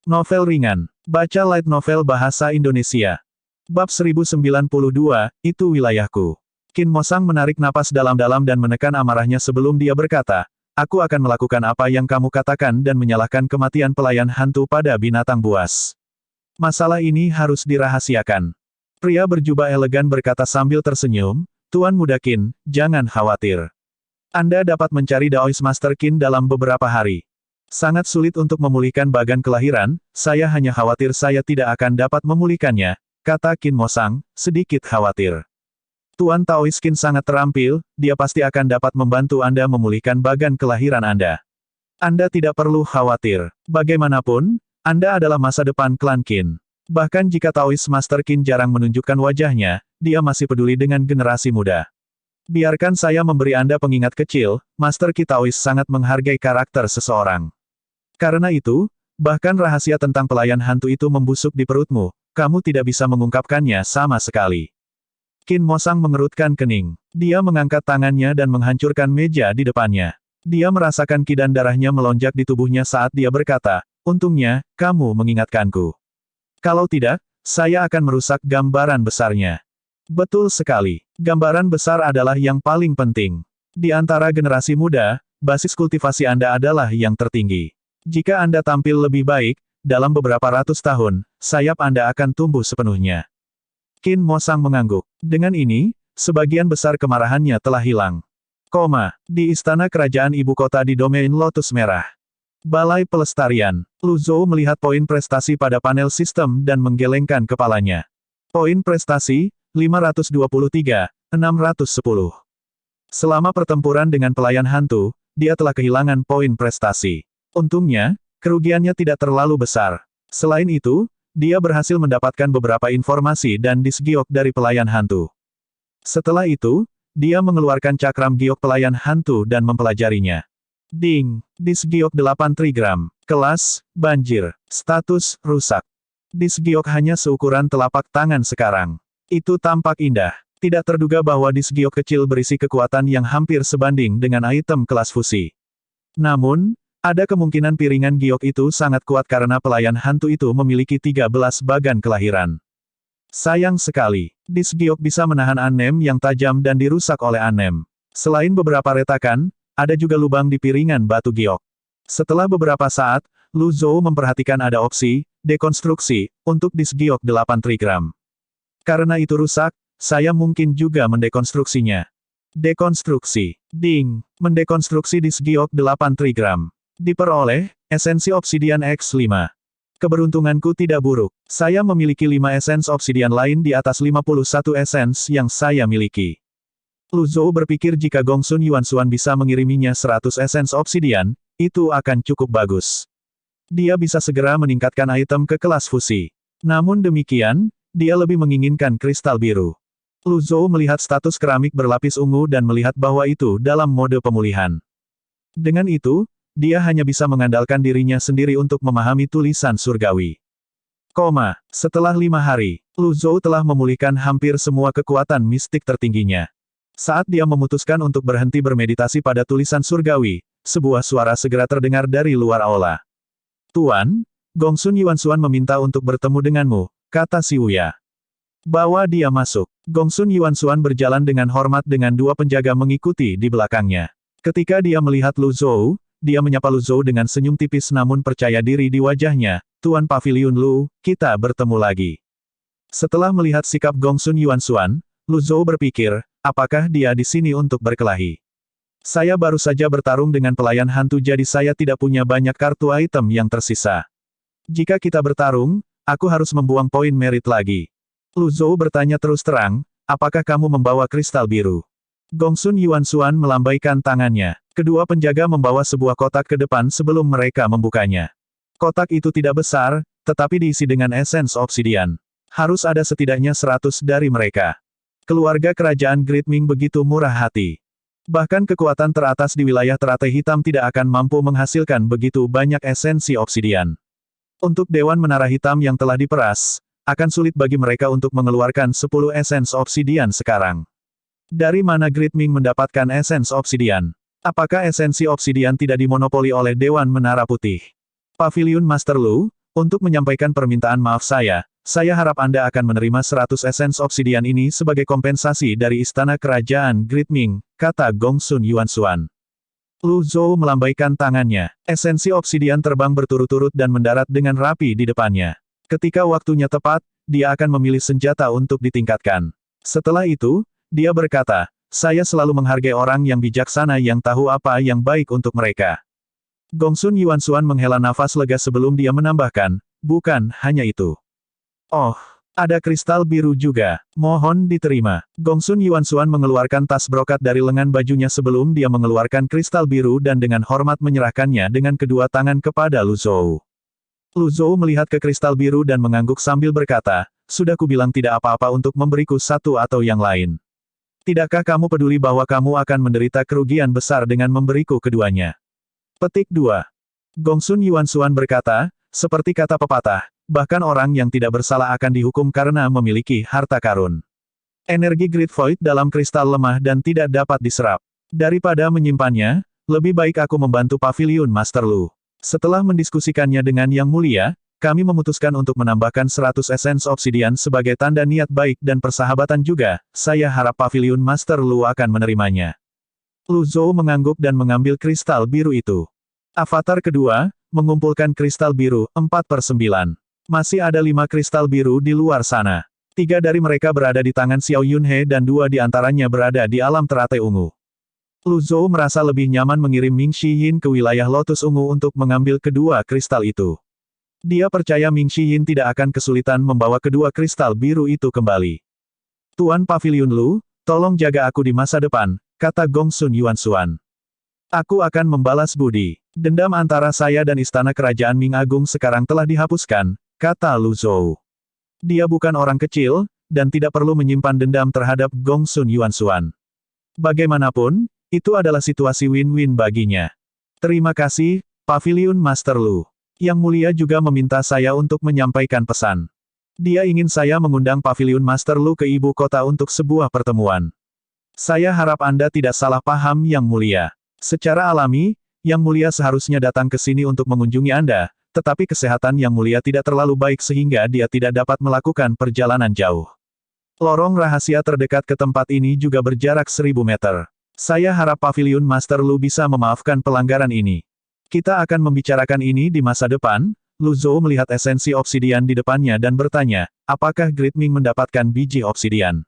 Novel ringan. Baca light novel bahasa Indonesia. Bab 1092, itu wilayahku. Qin Mosang menarik napas dalam-dalam dan menekan amarahnya sebelum dia berkata, aku akan melakukan apa yang kamu katakan dan menyalahkan kematian pelayan hantu pada binatang buas. Masalah ini harus dirahasiakan. Pria berjubah elegan berkata sambil tersenyum, Tuan Muda Qin, jangan khawatir. Anda dapat mencari Daoist Master Qin dalam beberapa hari. Sangat sulit untuk memulihkan bagan kelahiran, saya hanya khawatir saya tidak akan dapat memulihkannya, kata Qin Mosang, sedikit khawatir. Tuan Taoist Qin sangat terampil, dia pasti akan dapat membantu Anda memulihkan bagan kelahiran Anda. Anda tidak perlu khawatir. Bagaimanapun, Anda adalah masa depan klan Qin. Bahkan jika Taoist Master Qin jarang menunjukkan wajahnya, dia masih peduli dengan generasi muda. Biarkan saya memberi Anda pengingat kecil, Master Qi Taoist sangat menghargai karakter seseorang. Karena itu, bahkan rahasia tentang pelayan hantu itu membusuk di perutmu, kamu tidak bisa mengungkapkannya sama sekali. Qin Mosang mengerutkan kening. Dia mengangkat tangannya dan menghancurkan meja di depannya. Dia merasakan ki dan darahnya melonjak di tubuhnya saat dia berkata, untungnya, kamu mengingatkanku. Kalau tidak, saya akan merusak gambaran besarnya. Betul sekali. Gambaran besar adalah yang paling penting. Di antara generasi muda, basis kultivasi Anda adalah yang tertinggi. Jika Anda tampil lebih baik, dalam beberapa ratus tahun, sayap Anda akan tumbuh sepenuhnya. Qin Mosang mengangguk. Dengan ini, sebagian besar kemarahannya telah hilang. Di istana kerajaan ibu kota di domain Lotus Merah. Balai Pelestarian. Lu Zhou melihat poin prestasi pada panel sistem dan menggelengkan kepalanya. Poin prestasi, 523, 610. Selama pertempuran dengan pelayan hantu, dia telah kehilangan poin prestasi. Untungnya, kerugiannya tidak terlalu besar. Selain itu, dia berhasil mendapatkan beberapa informasi dan disk giok dari pelayan hantu. Setelah itu, dia mengeluarkan cakram giok pelayan hantu dan mempelajarinya. Ding! Disk giok 8 trigram. Kelas, banjir. Status, rusak. Disk giok hanya seukuran telapak tangan sekarang. Itu tampak indah. Tidak terduga bahwa disk giok kecil berisi kekuatan yang hampir sebanding dengan item kelas fusi. Namun, ada kemungkinan piringan giok itu sangat kuat karena pelayan hantu itu memiliki 13 bagan kelahiran. Sayang sekali, disk giok bisa menahan anem yang tajam dan dirusak oleh anem. Selain beberapa retakan, ada juga lubang di piringan batu giok. Setelah beberapa saat, Lu Zhou memperhatikan ada opsi, dekonstruksi, untuk disk giok 8 trigram. Karena itu rusak, saya mungkin juga mendekonstruksinya. Dekonstruksi. Ding. Mendekonstruksi disk giok 8 trigram. Diperoleh, esensi obsidian X5. Keberuntunganku tidak buruk. Saya memiliki 5 esens obsidian lain di atas 51 esens yang saya miliki. Lu Zhou berpikir jika Gongsun Yuanxuan bisa mengiriminya 100 esens obsidian, itu akan cukup bagus. Dia bisa segera meningkatkan item ke kelas fusi. Namun demikian, dia lebih menginginkan kristal biru. Lu Zhou melihat status keramik berlapis ungu dan melihat bahwa itu dalam mode pemulihan. Dengan itu, dia hanya bisa mengandalkan dirinya sendiri untuk memahami tulisan surgawi. Setelah 5 hari, Lu Zhou telah memulihkan hampir semua kekuatan mistik tertingginya. Saat dia memutuskan untuk berhenti bermeditasi pada tulisan surgawi, sebuah suara segera terdengar dari luar aula. Tuan, Gongsun Yuanxuan meminta untuk bertemu denganmu, kata Si Wuya. Bawa dia masuk. Gongsun Yuanxuan berjalan dengan hormat dengan 2 penjaga mengikuti di belakangnya. Ketika dia melihat Lu Zhou, dia menyapa Lu Zhou dengan senyum tipis namun percaya diri di wajahnya, Tuan Pavilion Lu, kita bertemu lagi. Setelah melihat sikap Gongsun Yuanxuan, Lu Zhou berpikir, apakah dia di sini untuk berkelahi? Saya baru saja bertarung dengan pelayan hantu jadi saya tidak punya banyak kartu item yang tersisa. Jika kita bertarung, aku harus membuang poin merit lagi. Lu Zhou bertanya terus terang, apakah kamu membawa kristal biru? Gongsun Yuanxuan melambaikan tangannya. Kedua penjaga membawa sebuah kotak ke depan sebelum mereka membukanya. Kotak itu tidak besar, tetapi diisi dengan esens obsidian. Harus ada setidaknya 100 dari mereka. Keluarga kerajaan Great Ming begitu murah hati. Bahkan kekuatan teratas di wilayah teratai hitam tidak akan mampu menghasilkan begitu banyak esensi obsidian. Untuk Dewan Menara Hitam yang telah diperas, akan sulit bagi mereka untuk mengeluarkan 10 esens obsidian sekarang. Dari mana Great Ming mendapatkan esens obsidian? Apakah esensi obsidian tidak dimonopoli oleh Dewan Menara Putih? Pavilion Master Lu, Untuk menyampaikan permintaan maaf saya harap Anda akan menerima 100 esens obsidian ini sebagai kompensasi dari istana kerajaan Great Ming, kata Gongsun Yuansuan. Lu Zhou melambaikan tangannya. Esensi obsidian terbang berturut-turut dan mendarat dengan rapi di depannya. Ketika waktunya tepat, dia akan memilih senjata untuk ditingkatkan. Setelah itu, dia berkata, saya selalu menghargai orang yang bijaksana yang tahu apa yang baik untuk mereka. Gongsun Yuansuan menghela nafas lega sebelum dia menambahkan, bukan hanya itu. Oh, ada kristal biru juga. Mohon diterima. Gongsun Yuansuan mengeluarkan tas brokat dari lengan bajunya sebelum dia mengeluarkan kristal biru dan dengan hormat menyerahkannya dengan kedua tangan kepada Lu Zhou. Lu Zhou melihat ke kristal biru dan mengangguk sambil berkata, sudah kubilang tidak apa-apa untuk memberiku satu atau yang lain. Tidakkah kamu peduli bahwa kamu akan menderita kerugian besar dengan memberiku keduanya? Petik 2. Gongsun Yuansuan berkata, seperti kata pepatah, bahkan orang yang tidak bersalah akan dihukum karena memiliki harta karun. Energi Great Void dalam kristal lemah dan tidak dapat diserap. Daripada menyimpannya, lebih baik aku membantu Paviliun Master Lu. Setelah mendiskusikannya dengan Yang Mulia, kami memutuskan untuk menambahkan 100 esens obsidian sebagai tanda niat baik dan persahabatan juga, saya harap Paviliun Master Lu akan menerimanya. Lu Zhou mengangguk dan mengambil kristal biru itu. Avatar kedua, mengumpulkan kristal biru, 4/9. Masih ada 5 kristal biru di luar sana. 3 dari mereka berada di tangan Xiao Yunhe dan 2 di antaranya berada di alam teratai ungu. Lu Zhou merasa lebih nyaman mengirim Ming Shiyin ke wilayah Lotus Ungu untuk mengambil kedua kristal itu. Dia percaya Ming Shiyin tidak akan kesulitan membawa kedua kristal biru itu kembali. Tuan Paviliun Lu, tolong jaga aku di masa depan, kata Gongsun Yuansuan. Aku akan membalas budi. Dendam antara saya dan istana kerajaan Ming Agung sekarang telah dihapuskan, kata Lu Zhou. Dia bukan orang kecil, dan tidak perlu menyimpan dendam terhadap Gongsun Yuansuan. Bagaimanapun, itu adalah situasi win-win baginya. Terima kasih, Paviliun Master Lu. Yang Mulia juga meminta saya untuk menyampaikan pesan. Dia ingin saya mengundang Paviliun Master Lu ke ibu kota untuk sebuah pertemuan. Saya harap Anda tidak salah paham Yang Mulia. Secara alami, Yang Mulia seharusnya datang ke sini untuk mengunjungi Anda, tetapi kesehatan Yang Mulia tidak terlalu baik sehingga dia tidak dapat melakukan perjalanan jauh. Lorong rahasia terdekat ke tempat ini juga berjarak 1000 meter. Saya harap Paviliun Master Lu bisa memaafkan pelanggaran ini. Kita akan membicarakan ini di masa depan. Lu Zhou melihat esensi obsidian di depannya dan bertanya, apakah Great Ming mendapatkan biji obsidian?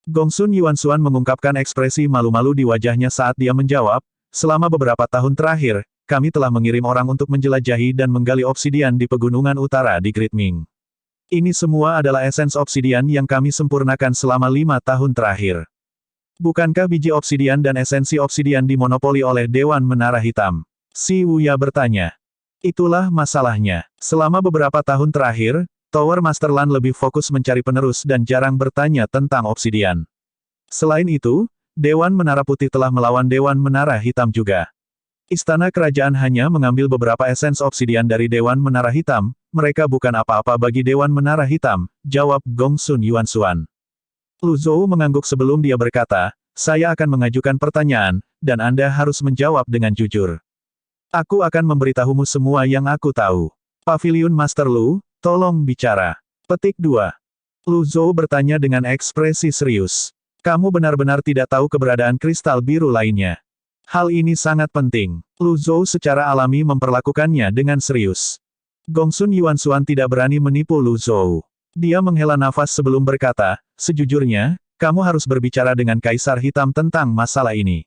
Gongsun Yuansuan mengungkapkan ekspresi malu-malu di wajahnya saat dia menjawab, selama beberapa tahun terakhir, kami telah mengirim orang untuk menjelajahi dan menggali obsidian di pegunungan utara di Great Ming. Ini semua adalah esens obsidian yang kami sempurnakan selama 5 tahun terakhir. Bukankah biji obsidian dan esensi obsidian dimonopoli oleh Dewan Menara Hitam? Si Wuya bertanya. Itulah masalahnya. Selama beberapa tahun terakhir, Tower Masterland lebih fokus mencari penerus dan jarang bertanya tentang obsidian. Selain itu, Dewan Menara Putih telah melawan Dewan Menara Hitam juga. Istana kerajaan hanya mengambil beberapa esens obsidian dari Dewan Menara Hitam, mereka bukan apa-apa bagi Dewan Menara Hitam, jawab Gongsun Yuansuan. Lu Zhou mengangguk sebelum dia berkata, saya akan mengajukan pertanyaan, dan Anda harus menjawab dengan jujur. Aku akan memberitahumu semua yang aku tahu. Paviliun Master Lu, tolong bicara. Petik 2. Lu Zhou bertanya dengan ekspresi serius. Kamu benar-benar tidak tahu keberadaan kristal biru lainnya. Hal ini sangat penting. Lu Zhou secara alami memperlakukannya dengan serius. Gongsun Yuansuan tidak berani menipu Lu Zhou. Dia menghela nafas sebelum berkata, sejujurnya, kamu harus berbicara dengan Kaisar Hitam tentang masalah ini.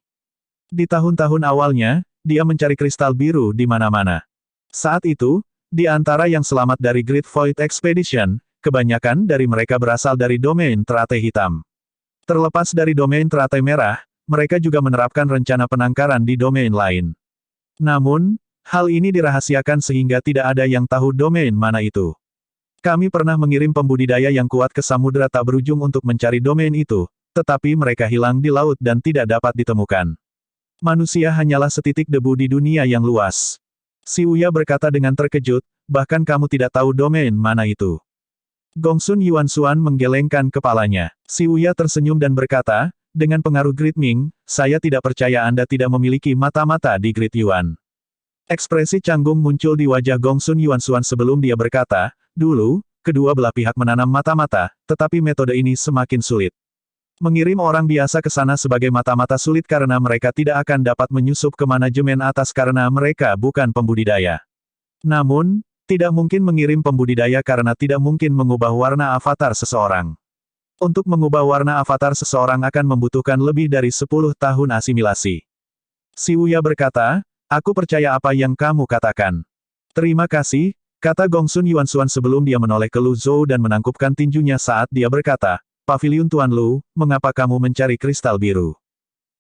Di tahun-tahun awalnya, dia mencari kristal biru di mana-mana. Saat itu, di antara yang selamat dari Great Void Expedition, kebanyakan dari mereka berasal dari domain teratai hitam. Terlepas dari domain teratai merah, mereka juga menerapkan rencana penangkaran di domain lain. Namun, hal ini dirahasiakan sehingga tidak ada yang tahu domain mana itu. Kami pernah mengirim pembudidaya yang kuat ke samudera tak berujung untuk mencari domain itu, tetapi mereka hilang di laut dan tidak dapat ditemukan. Manusia hanyalah setitik debu di dunia yang luas. Si Wuya berkata dengan terkejut, bahkan kamu tidak tahu domain mana itu. Gongsun Yuansuan menggelengkan kepalanya. Si Wuya tersenyum dan berkata, dengan pengaruh Great Ming, saya tidak percaya Anda tidak memiliki mata-mata di Great Yuan. Ekspresi canggung muncul di wajah Gongsun Yuansuan sebelum dia berkata, dulu, kedua belah pihak menanam mata-mata, tetapi metode ini semakin sulit. Mengirim orang biasa ke sana sebagai mata-mata sulit karena mereka tidak akan dapat menyusup ke manajemen atas karena mereka bukan pembudidaya. Namun, tidak mungkin mengirim pembudidaya karena tidak mungkin mengubah warna avatar seseorang. Untuk mengubah warna avatar seseorang akan membutuhkan lebih dari 10 tahun asimilasi. Si Wuya berkata, aku percaya apa yang kamu katakan. Terima kasih, kata Gongsun Yuansuan sebelum dia menoleh ke Lu Zhou dan menangkupkan tinjunya saat dia berkata, Paviliun Tuan Lu, mengapa kamu mencari kristal biru?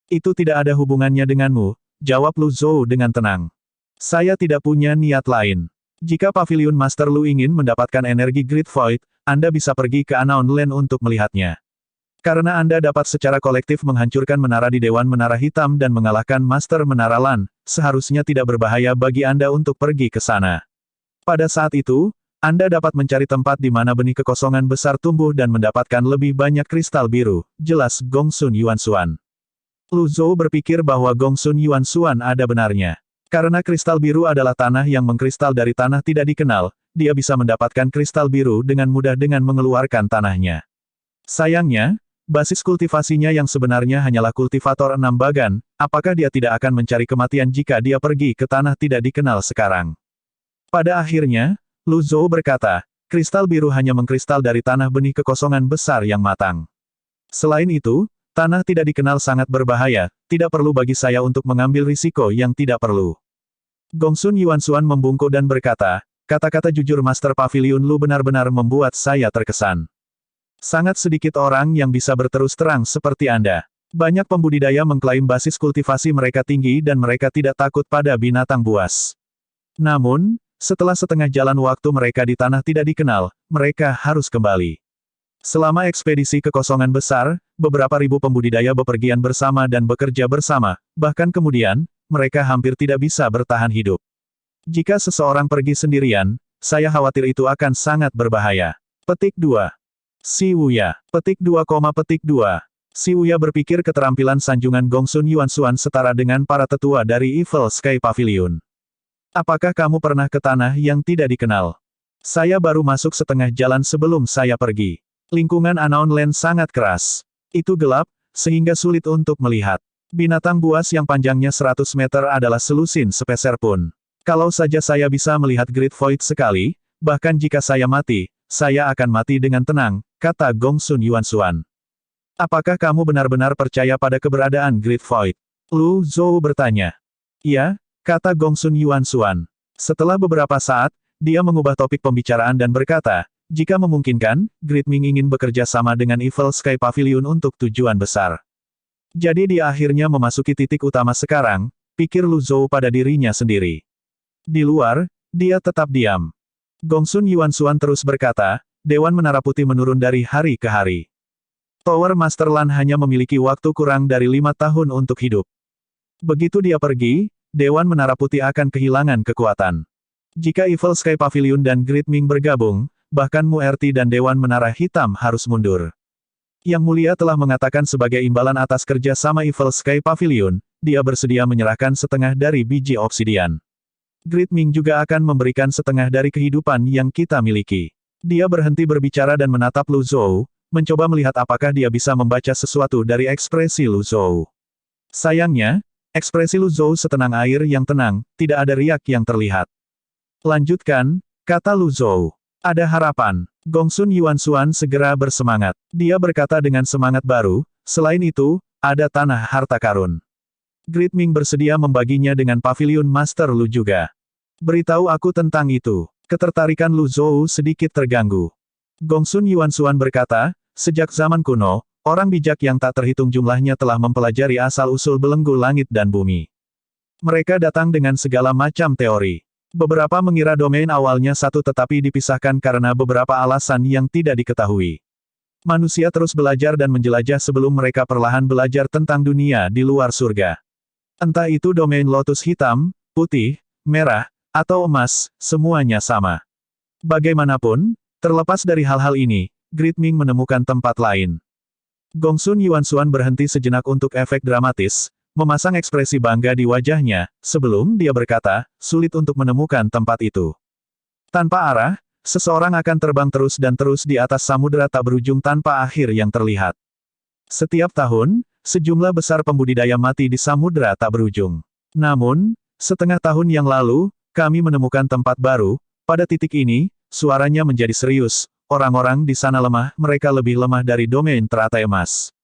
Itu tidak ada hubungannya denganmu, jawab Lu Zhou dengan tenang. Saya tidak punya niat lain. Jika Paviliun Master Lu ingin mendapatkan energi Great Void, Anda bisa pergi ke Unknown Land untuk melihatnya. Karena Anda dapat secara kolektif menghancurkan menara di Dewan Menara Hitam dan mengalahkan Master Menara Lan, seharusnya tidak berbahaya bagi Anda untuk pergi ke sana. Pada saat itu, Anda dapat mencari tempat di mana benih kekosongan besar tumbuh dan mendapatkan lebih banyak kristal biru, jelas Gongsun Yuansuan. Lu Zhou berpikir bahwa Gongsun Yuansuan ada benarnya. Karena kristal biru adalah tanah yang mengkristal dari tanah tidak dikenal, dia bisa mendapatkan kristal biru dengan mudah dengan mengeluarkan tanahnya. Sayangnya, basis kultivasinya yang sebenarnya hanyalah kultivator 6 bagan, apakah dia tidak akan mencari kematian jika dia pergi ke tanah tidak dikenal sekarang? Pada akhirnya, Lu Zhou berkata, kristal biru hanya mengkristal dari tanah benih kekosongan besar yang matang. Selain itu, tanah tidak dikenal sangat berbahaya, tidak perlu bagi saya untuk mengambil risiko yang tidak perlu. Gongsun Yuansuan membungkuk dan berkata, kata-kata jujur Master Paviliun Lu benar-benar membuat saya terkesan. Sangat sedikit orang yang bisa berterus terang seperti Anda. Banyak pembudidaya mengklaim basis kultivasi mereka tinggi dan mereka tidak takut pada binatang buas. Namun, setelah setengah jalan waktu mereka di tanah tidak dikenal, mereka harus kembali. Selama ekspedisi kekosongan besar, beberapa ribu pembudidaya bepergian bersama dan bekerja bersama, bahkan kemudian, mereka hampir tidak bisa bertahan hidup. Jika seseorang pergi sendirian, saya khawatir itu akan sangat berbahaya. Petik 2. Si Wuya. Petik 2, petik 2. Si Wuya berpikir keterampilan sanjungan Gongsun Yuansuan setara dengan para tetua dari Evil Sky Pavilion. Apakah kamu pernah ke tanah yang tidak dikenal? Saya baru masuk setengah jalan sebelum saya pergi. Lingkungan Unknown Land sangat keras. Itu gelap, sehingga sulit untuk melihat. Binatang buas yang panjangnya 100 meter adalah selusin sepeser pun. Kalau saja saya bisa melihat Great Void sekali, bahkan jika saya mati, saya akan mati dengan tenang, kata Gongsun Yuansuan. Apakah kamu benar-benar percaya pada keberadaan Great Void? Lu Zhou bertanya. Iya, kata Gongsun Yuansuan. Setelah beberapa saat, dia mengubah topik pembicaraan dan berkata, jika memungkinkan, Great Ming ingin bekerja sama dengan Evil Sky Pavilion untuk tujuan besar. Jadi dia akhirnya memasuki titik utama sekarang, pikir Lu Zhou pada dirinya sendiri. Di luar, dia tetap diam. Gongsun Yuansuan terus berkata, Dewan Menara Putih menurun dari hari ke hari. Tower Master Lan hanya memiliki waktu kurang dari 5 tahun untuk hidup. Begitu dia pergi, Dewan Menara Putih akan kehilangan kekuatan. Jika Evil Sky Pavilion dan Great Ming bergabung, bahkan Muerti dan Dewan Menara Hitam harus mundur. Yang Mulia telah mengatakan sebagai imbalan atas kerja sama Evil Sky Pavilion, dia bersedia menyerahkan setengah dari biji obsidian. Great Ming juga akan memberikan setengah dari kehidupan yang kita miliki. Dia berhenti berbicara dan menatap Lu Zhou, mencoba melihat apakah dia bisa membaca sesuatu dari ekspresi Lu Zhou. Sayangnya, ekspresi Lu Zhou setenang air yang tenang, tidak ada riak yang terlihat. Lanjutkan, kata Lu Zhou. Ada harapan. Gongsun Yuansuan segera bersemangat. Dia berkata dengan semangat baru, selain itu, ada tanah harta karun. Great Ming bersedia membaginya dengan Pavilion Master Lu juga. Beritahu aku tentang itu. Ketertarikan Lu Zhou sedikit terganggu. Gongsun Yuansuan berkata, sejak zaman kuno, orang bijak yang tak terhitung jumlahnya telah mempelajari asal-usul belenggu langit dan bumi. Mereka datang dengan segala macam teori. Beberapa mengira domain awalnya satu tetapi dipisahkan karena beberapa alasan yang tidak diketahui. Manusia terus belajar dan menjelajah sebelum mereka perlahan belajar tentang dunia di luar surga. Entah itu domain lotus hitam, putih, merah, atau emas, semuanya sama. Bagaimanapun, terlepas dari hal-hal ini, Great Ming menemukan tempat lain. Gongsun Yuansuan berhenti sejenak untuk efek dramatis, memasang ekspresi bangga di wajahnya, sebelum dia berkata, sulit untuk menemukan tempat itu. Tanpa arah, seseorang akan terbang terus dan terus di atas samudera tak berujung tanpa akhir yang terlihat. Setiap tahun, sejumlah besar pembudidaya mati di samudera tak berujung. Namun, setengah tahun yang lalu, kami menemukan tempat baru. Pada titik ini, suaranya menjadi serius. Orang-orang di sana lemah, mereka lebih lemah dari domain teratai emas.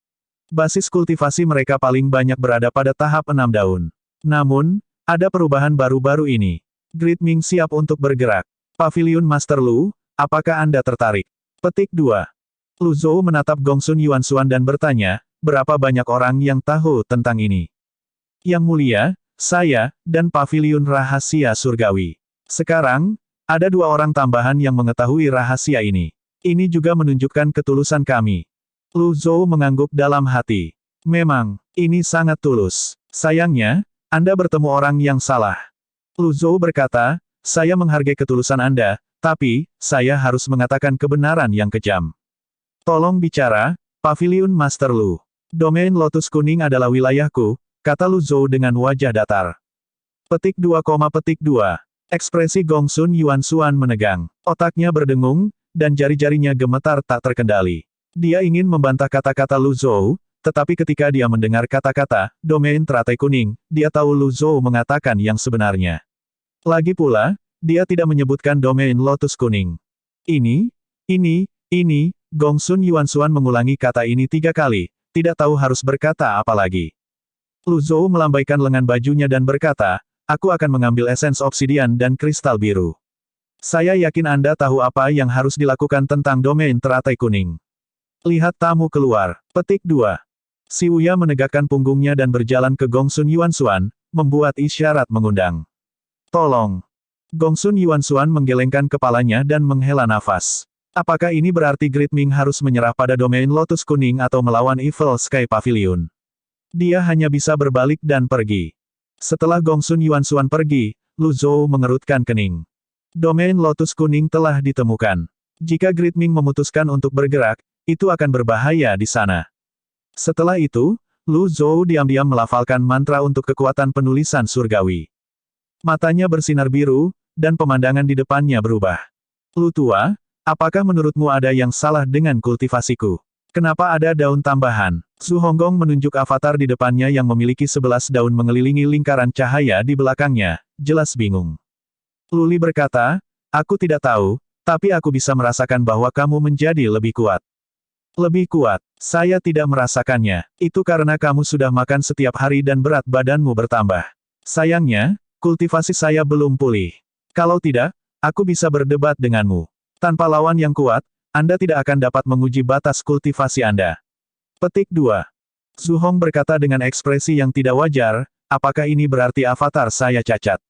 Basis kultivasi mereka paling banyak berada pada tahap 6 daun. Namun, ada perubahan baru-baru ini. Great Ming siap untuk bergerak. Paviliun Master Lu, apakah Anda tertarik? Petik 2. Lu Zhou menatap Gongsun Yuanxuan dan bertanya, berapa banyak orang yang tahu tentang ini? Yang mulia, saya, dan Paviliun Rahasia Surgawi. Sekarang, ada 2 orang tambahan yang mengetahui rahasia ini. Ini juga menunjukkan ketulusan kami. Lu Zhou mengangguk dalam hati. Memang, ini sangat tulus. Sayangnya, Anda bertemu orang yang salah. Lu Zhou berkata, saya menghargai ketulusan Anda, tapi, saya harus mengatakan kebenaran yang kejam. Tolong bicara, Paviliun Master Lu. Domain Lotus Kuning adalah wilayahku, kata Lu Zhou dengan wajah datar. Petik 2, petik 2. Ekspresi Gongsun Yuanxuan menegang. Otaknya berdengung, dan jari-jarinya gemetar tak terkendali. Dia ingin membantah kata-kata Lu Zhou, tetapi ketika dia mendengar kata-kata, domain teratai kuning, dia tahu Lu Zhou mengatakan yang sebenarnya. Lagi pula, dia tidak menyebutkan domain Lotus Kuning. Ini, Gongsun Yuanxuan mengulangi kata ini 3 kali, tidak tahu harus berkata apa lagi. Lu Zhou melambaikan lengan bajunya dan berkata, aku akan mengambil esens obsidian dan kristal biru. Saya yakin Anda tahu apa yang harus dilakukan tentang domain teratai kuning. Lihat tamu keluar. Petik 2. Si Wuya menegakkan punggungnya dan berjalan ke Gongsun Yuanxuan, membuat isyarat mengundang. Tolong. Gongsun Yuanxuan menggelengkan kepalanya dan menghela nafas. Apakah ini berarti Great Ming harus menyerah pada domain Lotus Kuning atau melawan Evil Sky Pavilion? Dia hanya bisa berbalik dan pergi. Setelah Gongsun Yuanxuan pergi, Lu Zhou mengerutkan kening. Domain Lotus Kuning telah ditemukan. Jika Great Ming memutuskan untuk bergerak, itu akan berbahaya di sana. Setelah itu, Lu Zhou diam-diam melafalkan mantra untuk kekuatan penulisan surgawi. Matanya bersinar biru, dan pemandangan di depannya berubah. Lu tua, apakah menurutmu ada yang salah dengan kultivasiku? Kenapa ada daun tambahan? Su Honggong menunjuk avatar di depannya yang memiliki 11 daun mengelilingi lingkaran cahaya di belakangnya, jelas bingung. Luli berkata, aku tidak tahu, tapi aku bisa merasakan bahwa kamu menjadi lebih kuat. Lebih kuat, saya tidak merasakannya. Itu karena kamu sudah makan setiap hari dan berat badanmu bertambah. Sayangnya, kultivasi saya belum pulih. Kalau tidak, aku bisa berdebat denganmu. Tanpa lawan yang kuat, Anda tidak akan dapat menguji batas kultivasi Anda. Petik 2. Su Hong berkata dengan ekspresi yang tidak wajar, apakah ini berarti avatar saya cacat?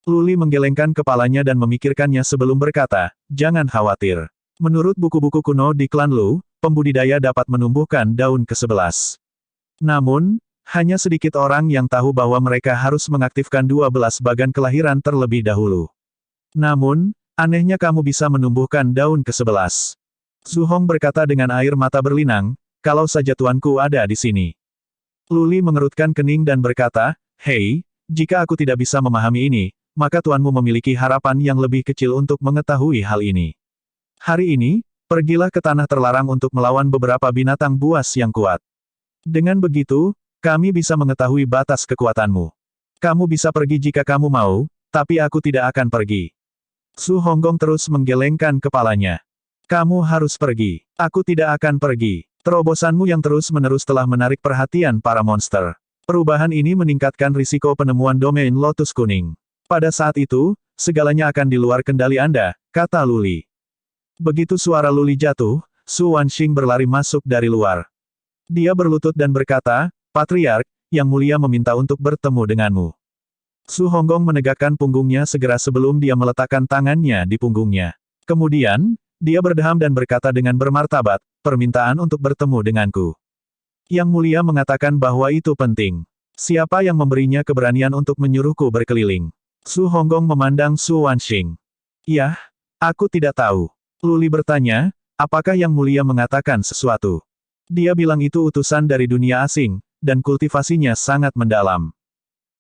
Luli menggelengkan kepalanya dan memikirkannya sebelum berkata, jangan khawatir. Menurut buku-buku kuno di klan Lu, pembudidaya dapat menumbuhkan daun ke-11. Namun, hanya sedikit orang yang tahu bahwa mereka harus mengaktifkan 12 bagan kelahiran terlebih dahulu. Namun, anehnya kamu bisa menumbuhkan daun ke-11. Su Hong berkata dengan air mata berlinang, kalau saja tuanku ada di sini. Luli mengerutkan kening dan berkata, hei, jika aku tidak bisa memahami ini, maka tuanmu memiliki harapan yang lebih kecil untuk mengetahui hal ini. Hari ini, pergilah ke tanah terlarang untuk melawan beberapa binatang buas yang kuat. Dengan begitu, kami bisa mengetahui batas kekuatanmu. Kamu bisa pergi jika kamu mau, tapi aku tidak akan pergi. Su Honggong terus menggelengkan kepalanya. Kamu harus pergi. Aku tidak akan pergi. Terobosanmu yang terus-menerus telah menarik perhatian para monster. Perubahan ini meningkatkan risiko penemuan domain Lotus Kuning. Pada saat itu, segalanya akan di luar kendali Anda, kata Luli. Begitu suara Luli jatuh, Su Wanxing berlari masuk dari luar. Dia berlutut dan berkata, Patriark, Yang Mulia meminta untuk bertemu denganmu. Su Honggong menegakkan punggungnya segera sebelum dia meletakkan tangannya di punggungnya. Kemudian, dia berdeham dan berkata dengan bermartabat, permintaan untuk bertemu denganku. Yang Mulia mengatakan bahwa itu penting. Siapa yang memberinya keberanian untuk menyuruhku berkeliling? Su Honggong memandang Su Wanxing. Yah, aku tidak tahu. Luli bertanya, apakah Yang Mulia mengatakan sesuatu? Dia bilang itu utusan dari dunia asing, dan kultivasinya sangat mendalam.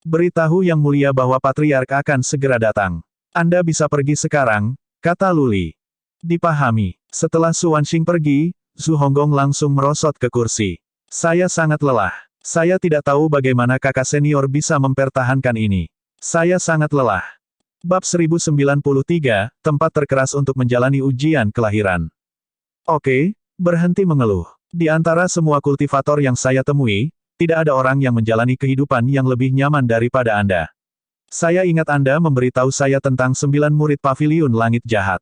Beritahu Yang Mulia bahwa Patriark akan segera datang. Anda bisa pergi sekarang, kata Luli. Dipahami. Setelah Su Wanxing pergi, Zhu Honggong langsung merosot ke kursi. Saya sangat lelah. Saya tidak tahu bagaimana kakak senior bisa mempertahankan ini. Saya sangat lelah. Bab 1093, tempat terkeras untuk menjalani ujian kelahiran. Oke, berhenti mengeluh. Di antara semua kultivator yang saya temui, tidak ada orang yang menjalani kehidupan yang lebih nyaman daripada Anda. Saya ingat Anda memberitahu saya tentang 9 murid Paviliun Langit Jahat.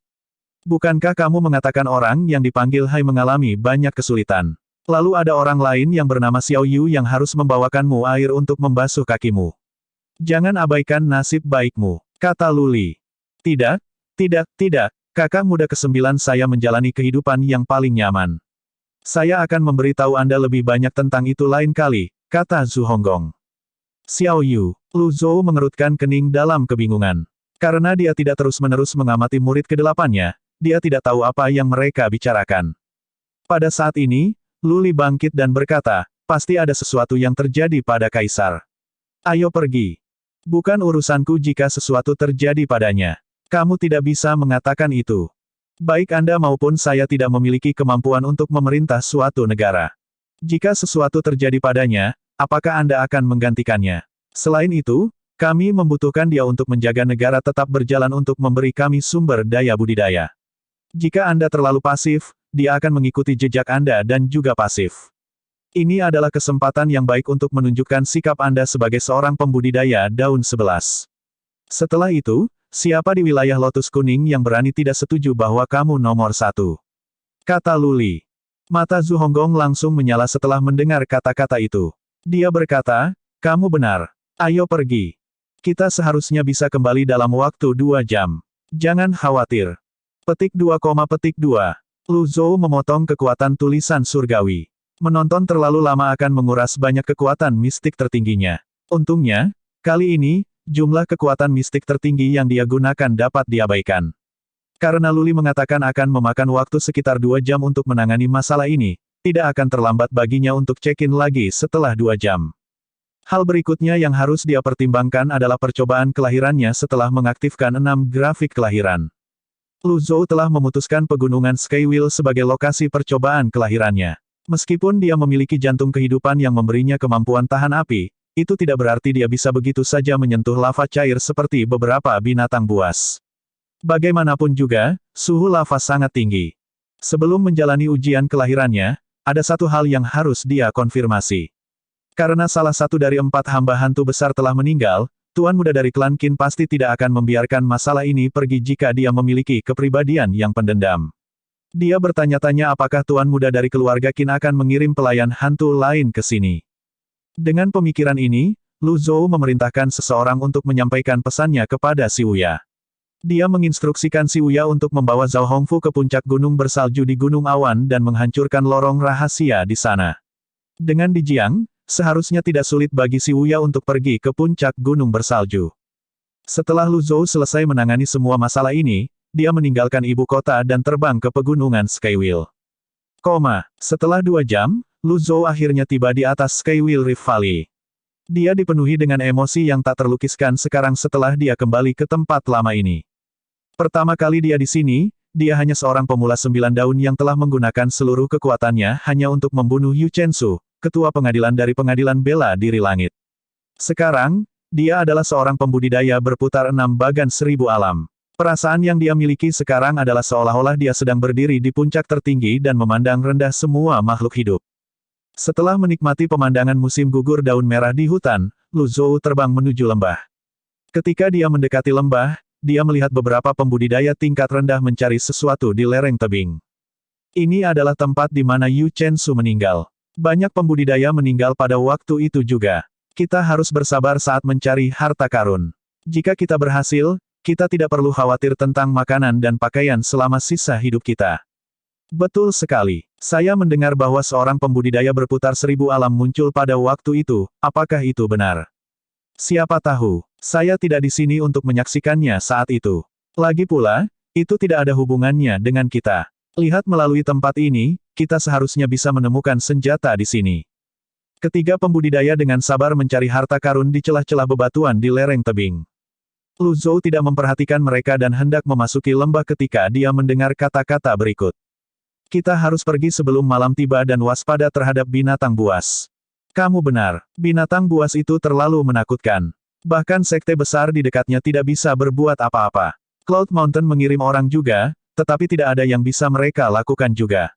Bukankah kamu mengatakan orang yang dipanggil Hai mengalami banyak kesulitan? Lalu ada orang lain yang bernama Xiao Yu yang harus membawakanmu air untuk membasuh kakimu. Jangan abaikan nasib baikmu, kata Luli. Tidak, kakak muda ke-9 saya menjalani kehidupan yang paling nyaman. Saya akan memberitahu Anda lebih banyak tentang itu lain kali, kata Zhu Honggong. Xiao Yu, Lu Zhou mengerutkan kening dalam kebingungan. Karena dia tidak terus-menerus mengamati murid ke-8-nya, dia tidak tahu apa yang mereka bicarakan. Pada saat ini, Luli bangkit dan berkata, pasti ada sesuatu yang terjadi pada Kaisar. Ayo pergi. Bukan urusanku jika sesuatu terjadi padanya. Kamu tidak bisa mengatakan itu. Baik Anda maupun saya tidak memiliki kemampuan untuk memerintah suatu negara. Jika sesuatu terjadi padanya, apakah Anda akan menggantikannya? Selain itu, kami membutuhkan dia untuk menjaga negara tetap berjalan untuk memberi kami sumber daya budidaya. Jika Anda terlalu pasif, dia akan mengikuti jejak Anda dan juga pasif. Ini adalah kesempatan yang baik untuk menunjukkan sikap Anda sebagai seorang pembudidaya daun 11. Setelah itu, siapa di wilayah Lotus Kuning yang berani tidak setuju bahwa kamu nomor 1? Kata Luli. Mata Zhu Honggong langsung menyala setelah mendengar kata-kata itu. Dia berkata, kamu benar. Ayo pergi. Kita seharusnya bisa kembali dalam waktu 2 jam. Jangan khawatir. Petik 2, Lu Zhou memotong kekuatan tulisan surgawi. Menonton terlalu lama akan menguras banyak kekuatan mistik tertingginya. Untungnya, kali ini, jumlah kekuatan mistik tertinggi yang dia gunakan dapat diabaikan. Karena Luli mengatakan akan memakan waktu sekitar 2 jam untuk menangani masalah ini, tidak akan terlambat baginya untuk check-in lagi setelah 2 jam. Hal berikutnya yang harus dia pertimbangkan adalah percobaan kelahirannya setelah mengaktifkan 6 grafik kelahiran. Lu Zhou telah memutuskan pegunungan Skywheel sebagai lokasi percobaan kelahirannya. Meskipun dia memiliki jantung kehidupan yang memberinya kemampuan tahan api, itu tidak berarti dia bisa begitu saja menyentuh lava cair seperti beberapa binatang buas. Bagaimanapun juga, suhu lava sangat tinggi. Sebelum menjalani ujian kelahirannya, ada satu hal yang harus dia konfirmasi. Karena salah satu dari 4 hamba hantu besar telah meninggal, Tuan Muda dari klan Qin pasti tidak akan membiarkan masalah ini pergi jika dia memiliki kepribadian yang pendendam. Dia bertanya-tanya apakah Tuan Muda dari keluarga Qin akan mengirim pelayan hantu lain ke sini. Dengan pemikiran ini, Lu Zhou memerintahkan seseorang untuk menyampaikan pesannya kepada Si Wuya. Dia menginstruksikan Si Wuya untuk membawa Zhao Hongfu ke puncak gunung bersalju di Gunung Awan dan menghancurkan lorong rahasia di sana. Dengan dijiang, seharusnya tidak sulit bagi Si Wuya untuk pergi ke puncak gunung bersalju. Setelah Lu Zhou selesai menangani semua masalah ini, dia meninggalkan ibu kota dan terbang ke pegunungan Skywheel. Setelah 2 jam, Lu Zhou akhirnya tiba di atas Skywheel Rift Valley. Dia dipenuhi dengan emosi yang tak terlukiskan sekarang setelah dia kembali ke tempat lama ini. Pertama kali dia di sini, dia hanya seorang pemula 9 daun yang telah menggunakan seluruh kekuatannya hanya untuk membunuh Yu Chensu, ketua pengadilan dari pengadilan bela diri langit. Sekarang, dia adalah seorang pembudidaya berputar 6 bagan 1000 alam. Perasaan yang dia miliki sekarang adalah seolah-olah dia sedang berdiri di puncak tertinggi dan memandang rendah semua makhluk hidup. Setelah menikmati pemandangan musim gugur daun merah di hutan, Lu Zhou terbang menuju lembah. Ketika dia mendekati lembah, dia melihat beberapa pembudidaya tingkat rendah mencari sesuatu di lereng tebing. Ini adalah tempat di mana Yu Chensu meninggal. Banyak pembudidaya meninggal pada waktu itu juga. Kita harus bersabar saat mencari harta karun. Jika kita berhasil, kita tidak perlu khawatir tentang makanan dan pakaian selama sisa hidup kita. Betul sekali. Saya mendengar bahwa seorang pembudidaya berputar 1000 alam muncul pada waktu itu, apakah itu benar? Siapa tahu, saya tidak di sini untuk menyaksikannya saat itu. Lagi pula, itu tidak ada hubungannya dengan kita. Lihat melalui tempat ini, kita seharusnya bisa menemukan senjata di sini. Ketiga pembudidaya dengan sabar mencari harta karun di celah-celah bebatuan di lereng tebing. Lu Zhou tidak memperhatikan mereka dan hendak memasuki lembah ketika dia mendengar kata-kata berikut. Kita harus pergi sebelum malam tiba dan waspada terhadap binatang buas. Kamu benar, binatang buas itu terlalu menakutkan. Bahkan sekte besar di dekatnya tidak bisa berbuat apa-apa. Cloud Mountain mengirim orang juga, tetapi tidak ada yang bisa mereka lakukan juga.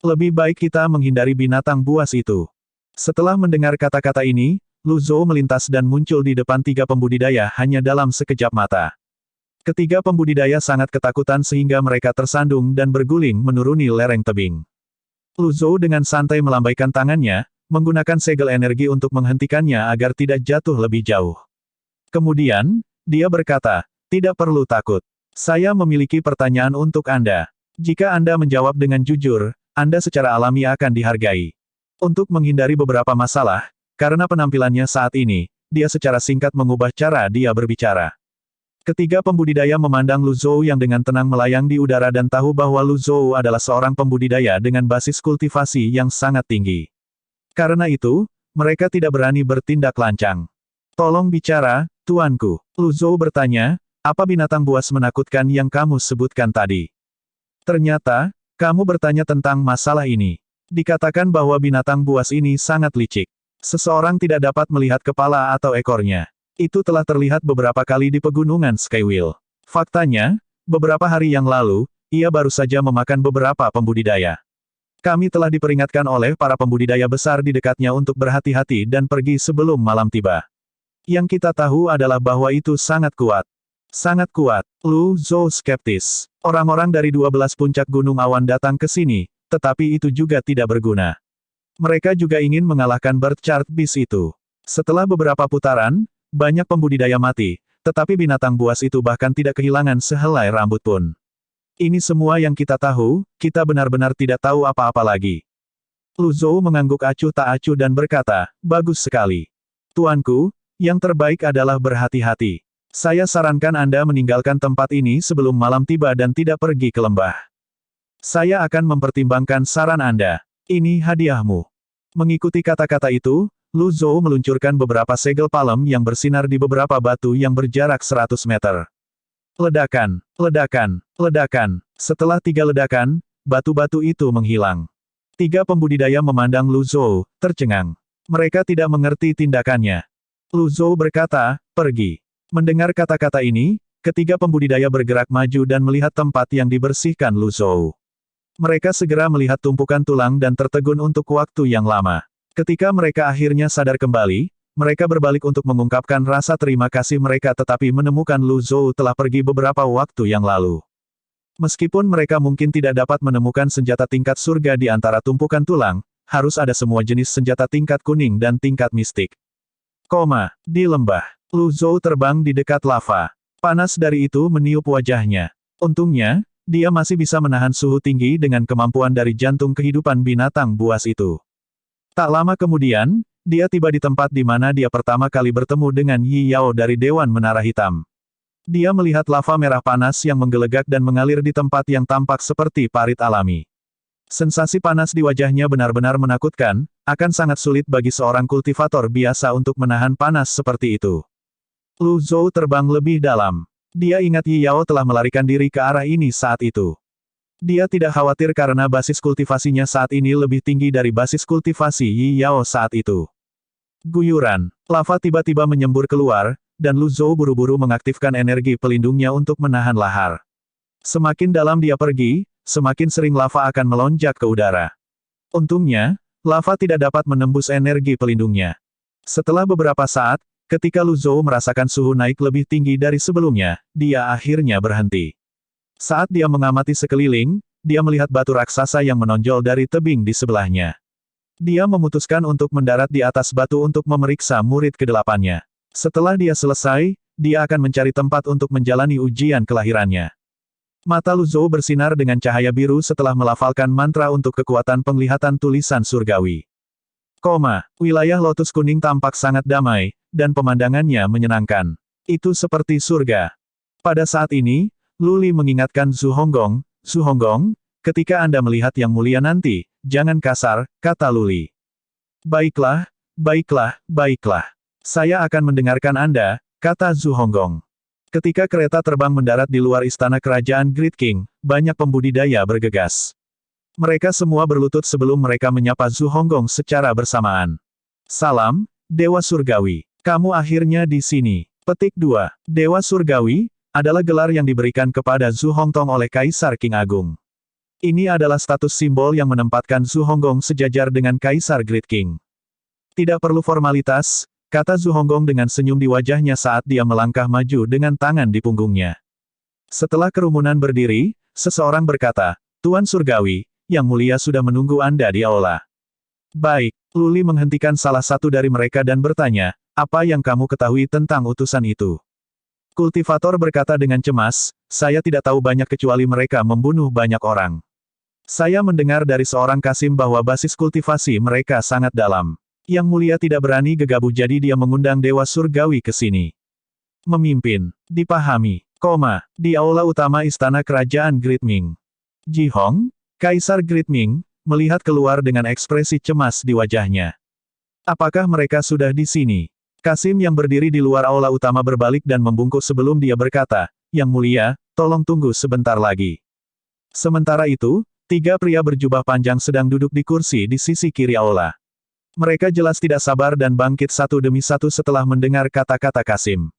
Lebih baik kita menghindari binatang buas itu. Setelah mendengar kata-kata ini, Lu Zhou melintas dan muncul di depan tiga pembudidaya hanya dalam sekejap mata. Ketiga pembudidaya sangat ketakutan sehingga mereka tersandung dan berguling menuruni lereng tebing. Lu Zhou dengan santai melambaikan tangannya, menggunakan segel energi untuk menghentikannya agar tidak jatuh lebih jauh. Kemudian, dia berkata, tidak perlu takut. Saya memiliki pertanyaan untuk Anda. Jika Anda menjawab dengan jujur, Anda secara alami akan dihargai. Untuk menghindari beberapa masalah, karena penampilannya saat ini, dia secara singkat mengubah cara dia berbicara. Ketiga pembudidaya memandang Lu Zhou yang dengan tenang melayang di udara dan tahu bahwa Lu Zhou adalah seorang pembudidaya dengan basis kultivasi yang sangat tinggi. Karena itu, mereka tidak berani bertindak lancang. Tolong bicara, tuanku. Lu Zhou bertanya, apa binatang buas menakutkan yang kamu sebutkan tadi? Ternyata, kamu bertanya tentang masalah ini. Dikatakan bahwa binatang buas ini sangat licik. Seseorang tidak dapat melihat kepala atau ekornya. Itu telah terlihat beberapa kali di pegunungan Skywheel. Faktanya, beberapa hari yang lalu, ia baru saja memakan beberapa pembudidaya. Kami telah diperingatkan oleh para pembudidaya besar di dekatnya untuk berhati-hati dan pergi sebelum malam tiba. Yang kita tahu adalah bahwa itu sangat kuat. Sangat kuat. Lu Zhou skeptis. Orang-orang dari 12 puncak gunung awan datang ke sini, tetapi itu juga tidak berguna. Mereka juga ingin mengalahkan Bird Chart Beast itu. Setelah beberapa putaran, banyak pembudidaya mati, tetapi binatang buas itu bahkan tidak kehilangan sehelai rambut pun. Ini semua yang kita tahu, kita benar-benar tidak tahu apa-apa lagi. Lu Zhou mengangguk acuh tak acuh dan berkata, bagus sekali. Tuanku, yang terbaik adalah berhati-hati. Saya sarankan Anda meninggalkan tempat ini sebelum malam tiba dan tidak pergi ke lembah. Saya akan mempertimbangkan saran Anda. Ini hadiahmu. Mengikuti kata-kata itu, Lu Zhou meluncurkan beberapa segel palem yang bersinar di beberapa batu yang berjarak 100 meter. Ledakan, ledakan, ledakan. Setelah 3 ledakan, batu-batu itu menghilang. 3 pembudidaya memandang Lu Zhou, tercengang. Mereka tidak mengerti tindakannya. Lu Zhou berkata, pergi. Mendengar kata-kata ini, ketiga pembudidaya bergerak maju dan melihat tempat yang dibersihkan Lu Zhou. Mereka segera melihat tumpukan tulang dan tertegun untuk waktu yang lama. Ketika mereka akhirnya sadar kembali, mereka berbalik untuk mengungkapkan rasa terima kasih mereka tetapi menemukan Lu Zhou telah pergi beberapa waktu yang lalu. Meskipun mereka mungkin tidak dapat menemukan senjata tingkat surga di antara tumpukan tulang, harus ada semua jenis senjata tingkat kuning dan tingkat mistik. Di lembah. Lu Zhou terbang di dekat lava. Panas dari itu meniup wajahnya. Untungnya, dia masih bisa menahan suhu tinggi dengan kemampuan dari jantung kehidupan binatang buas itu. Tak lama kemudian, dia tiba di tempat di mana dia pertama kali bertemu dengan Yi Yao dari Dewan Menara Hitam. Dia melihat lava merah panas yang menggelegak dan mengalir di tempat yang tampak seperti parit alami. Sensasi panas di wajahnya benar-benar menakutkan, akan sangat sulit bagi seorang kultivator biasa untuk menahan panas seperti itu. Lu Zhou terbang lebih dalam. Dia ingat Yi Yao telah melarikan diri ke arah ini saat itu. Dia tidak khawatir karena basis kultivasinya saat ini lebih tinggi dari basis kultivasi Yi Yao saat itu. Guyuran. Lava tiba-tiba menyembur keluar, dan Lu Zhou buru-buru mengaktifkan energi pelindungnya untuk menahan lahar. Semakin dalam dia pergi, semakin sering lava akan melonjak ke udara. Untungnya, lava tidak dapat menembus energi pelindungnya. Setelah beberapa saat, ketika Lu Zhou merasakan suhu naik lebih tinggi dari sebelumnya, dia akhirnya berhenti. Saat dia mengamati sekeliling, dia melihat batu raksasa yang menonjol dari tebing di sebelahnya. Dia memutuskan untuk mendarat di atas batu untuk memeriksa murid ke-8-nya. Setelah dia selesai, dia akan mencari tempat untuk menjalani ujian kelahirannya. Mata Lu Zhou bersinar dengan cahaya biru setelah melafalkan mantra untuk kekuatan penglihatan tulisan surgawi. Wilayah Lotus Kuning tampak sangat damai, dan pemandangannya menyenangkan. Itu seperti surga. Pada saat ini, Lu Li mengingatkan Zhu Honggong, ketika Anda melihat yang mulia nanti, jangan kasar, kata Lu Li. Baiklah, Baiklah, baiklah. Saya akan mendengarkan Anda, kata Zhu Honggong. Ketika kereta terbang mendarat di luar istana kerajaan Great King, banyak pembudidaya bergegas. Mereka semua berlutut sebelum mereka menyapa Zhu Honggong secara bersamaan. Salam, Dewa Surgawi. Kamu akhirnya di sini. Petik 2. Dewa Surgawi adalah gelar yang diberikan kepada Zhu Hongtong oleh Kaisar Qing Agung. Ini adalah status simbol yang menempatkan Zhu Honggong sejajar dengan Kaisar Great King. Tidak perlu formalitas, kata Zhu Honggong dengan senyum di wajahnya saat dia melangkah maju dengan tangan di punggungnya. Setelah kerumunan berdiri, seseorang berkata, Tuan Surgawi, Yang Mulia sudah menunggu Anda di aula. Baik, Luli menghentikan salah satu dari mereka dan bertanya, apa yang kamu ketahui tentang utusan itu? Kultivator berkata dengan cemas, saya tidak tahu banyak kecuali mereka membunuh banyak orang. Saya mendengar dari seorang Kasim bahwa basis kultivasi mereka sangat dalam. Yang Mulia tidak berani gegabah jadi dia mengundang Dewa Surgawi ke sini. Memimpin, dipahami, di aula utama istana kerajaan Great Ming. Ji Hong, Kaisar Great Ming, melihat keluar dengan ekspresi cemas di wajahnya. Apakah mereka sudah di sini? Kasim yang berdiri di luar aula utama berbalik dan membungkuk sebelum dia berkata, Yang Mulia, tolong tunggu sebentar lagi. Sementara itu, 3 pria berjubah panjang sedang duduk di kursi di sisi kiri aula. Mereka jelas tidak sabar dan bangkit satu demi satu setelah mendengar kata-kata Kasim.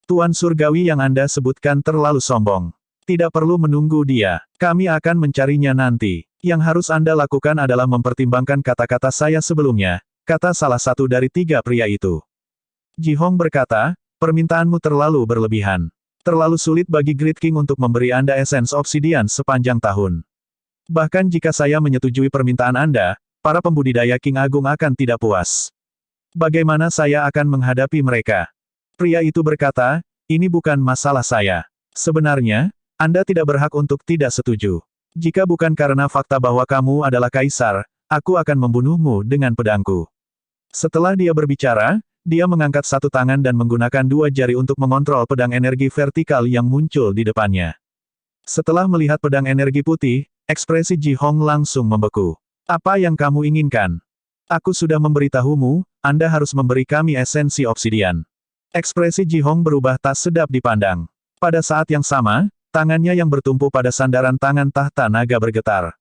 Tuan Surgawi yang Anda sebutkan terlalu sombong. Tidak perlu menunggu dia. Kami akan mencarinya nanti. Yang harus Anda lakukan adalah mempertimbangkan kata-kata saya sebelumnya, kata salah satu dari 3 pria itu. Ji Hong berkata, permintaanmu terlalu berlebihan. Terlalu sulit bagi Great King untuk memberi Anda esens obsidian sepanjang tahun. Bahkan jika saya menyetujui permintaan Anda, para pembudidaya King Agung akan tidak puas. Bagaimana saya akan menghadapi mereka? Pria itu berkata, ini bukan masalah saya. Sebenarnya, Anda tidak berhak untuk tidak setuju. Jika bukan karena fakta bahwa kamu adalah kaisar, aku akan membunuhmu dengan pedangku. Setelah dia berbicara, dia mengangkat satu tangan dan menggunakan 2 jari untuk mengontrol pedang energi vertikal yang muncul di depannya. Setelah melihat pedang energi putih, ekspresi Ji Hong langsung membeku. Apa yang kamu inginkan? Aku sudah memberitahumu, Anda harus memberi kami esensi obsidian. Ekspresi Ji Hong berubah tak sedap dipandang. Pada saat yang sama, tangannya yang bertumpu pada sandaran tangan tahta naga bergetar.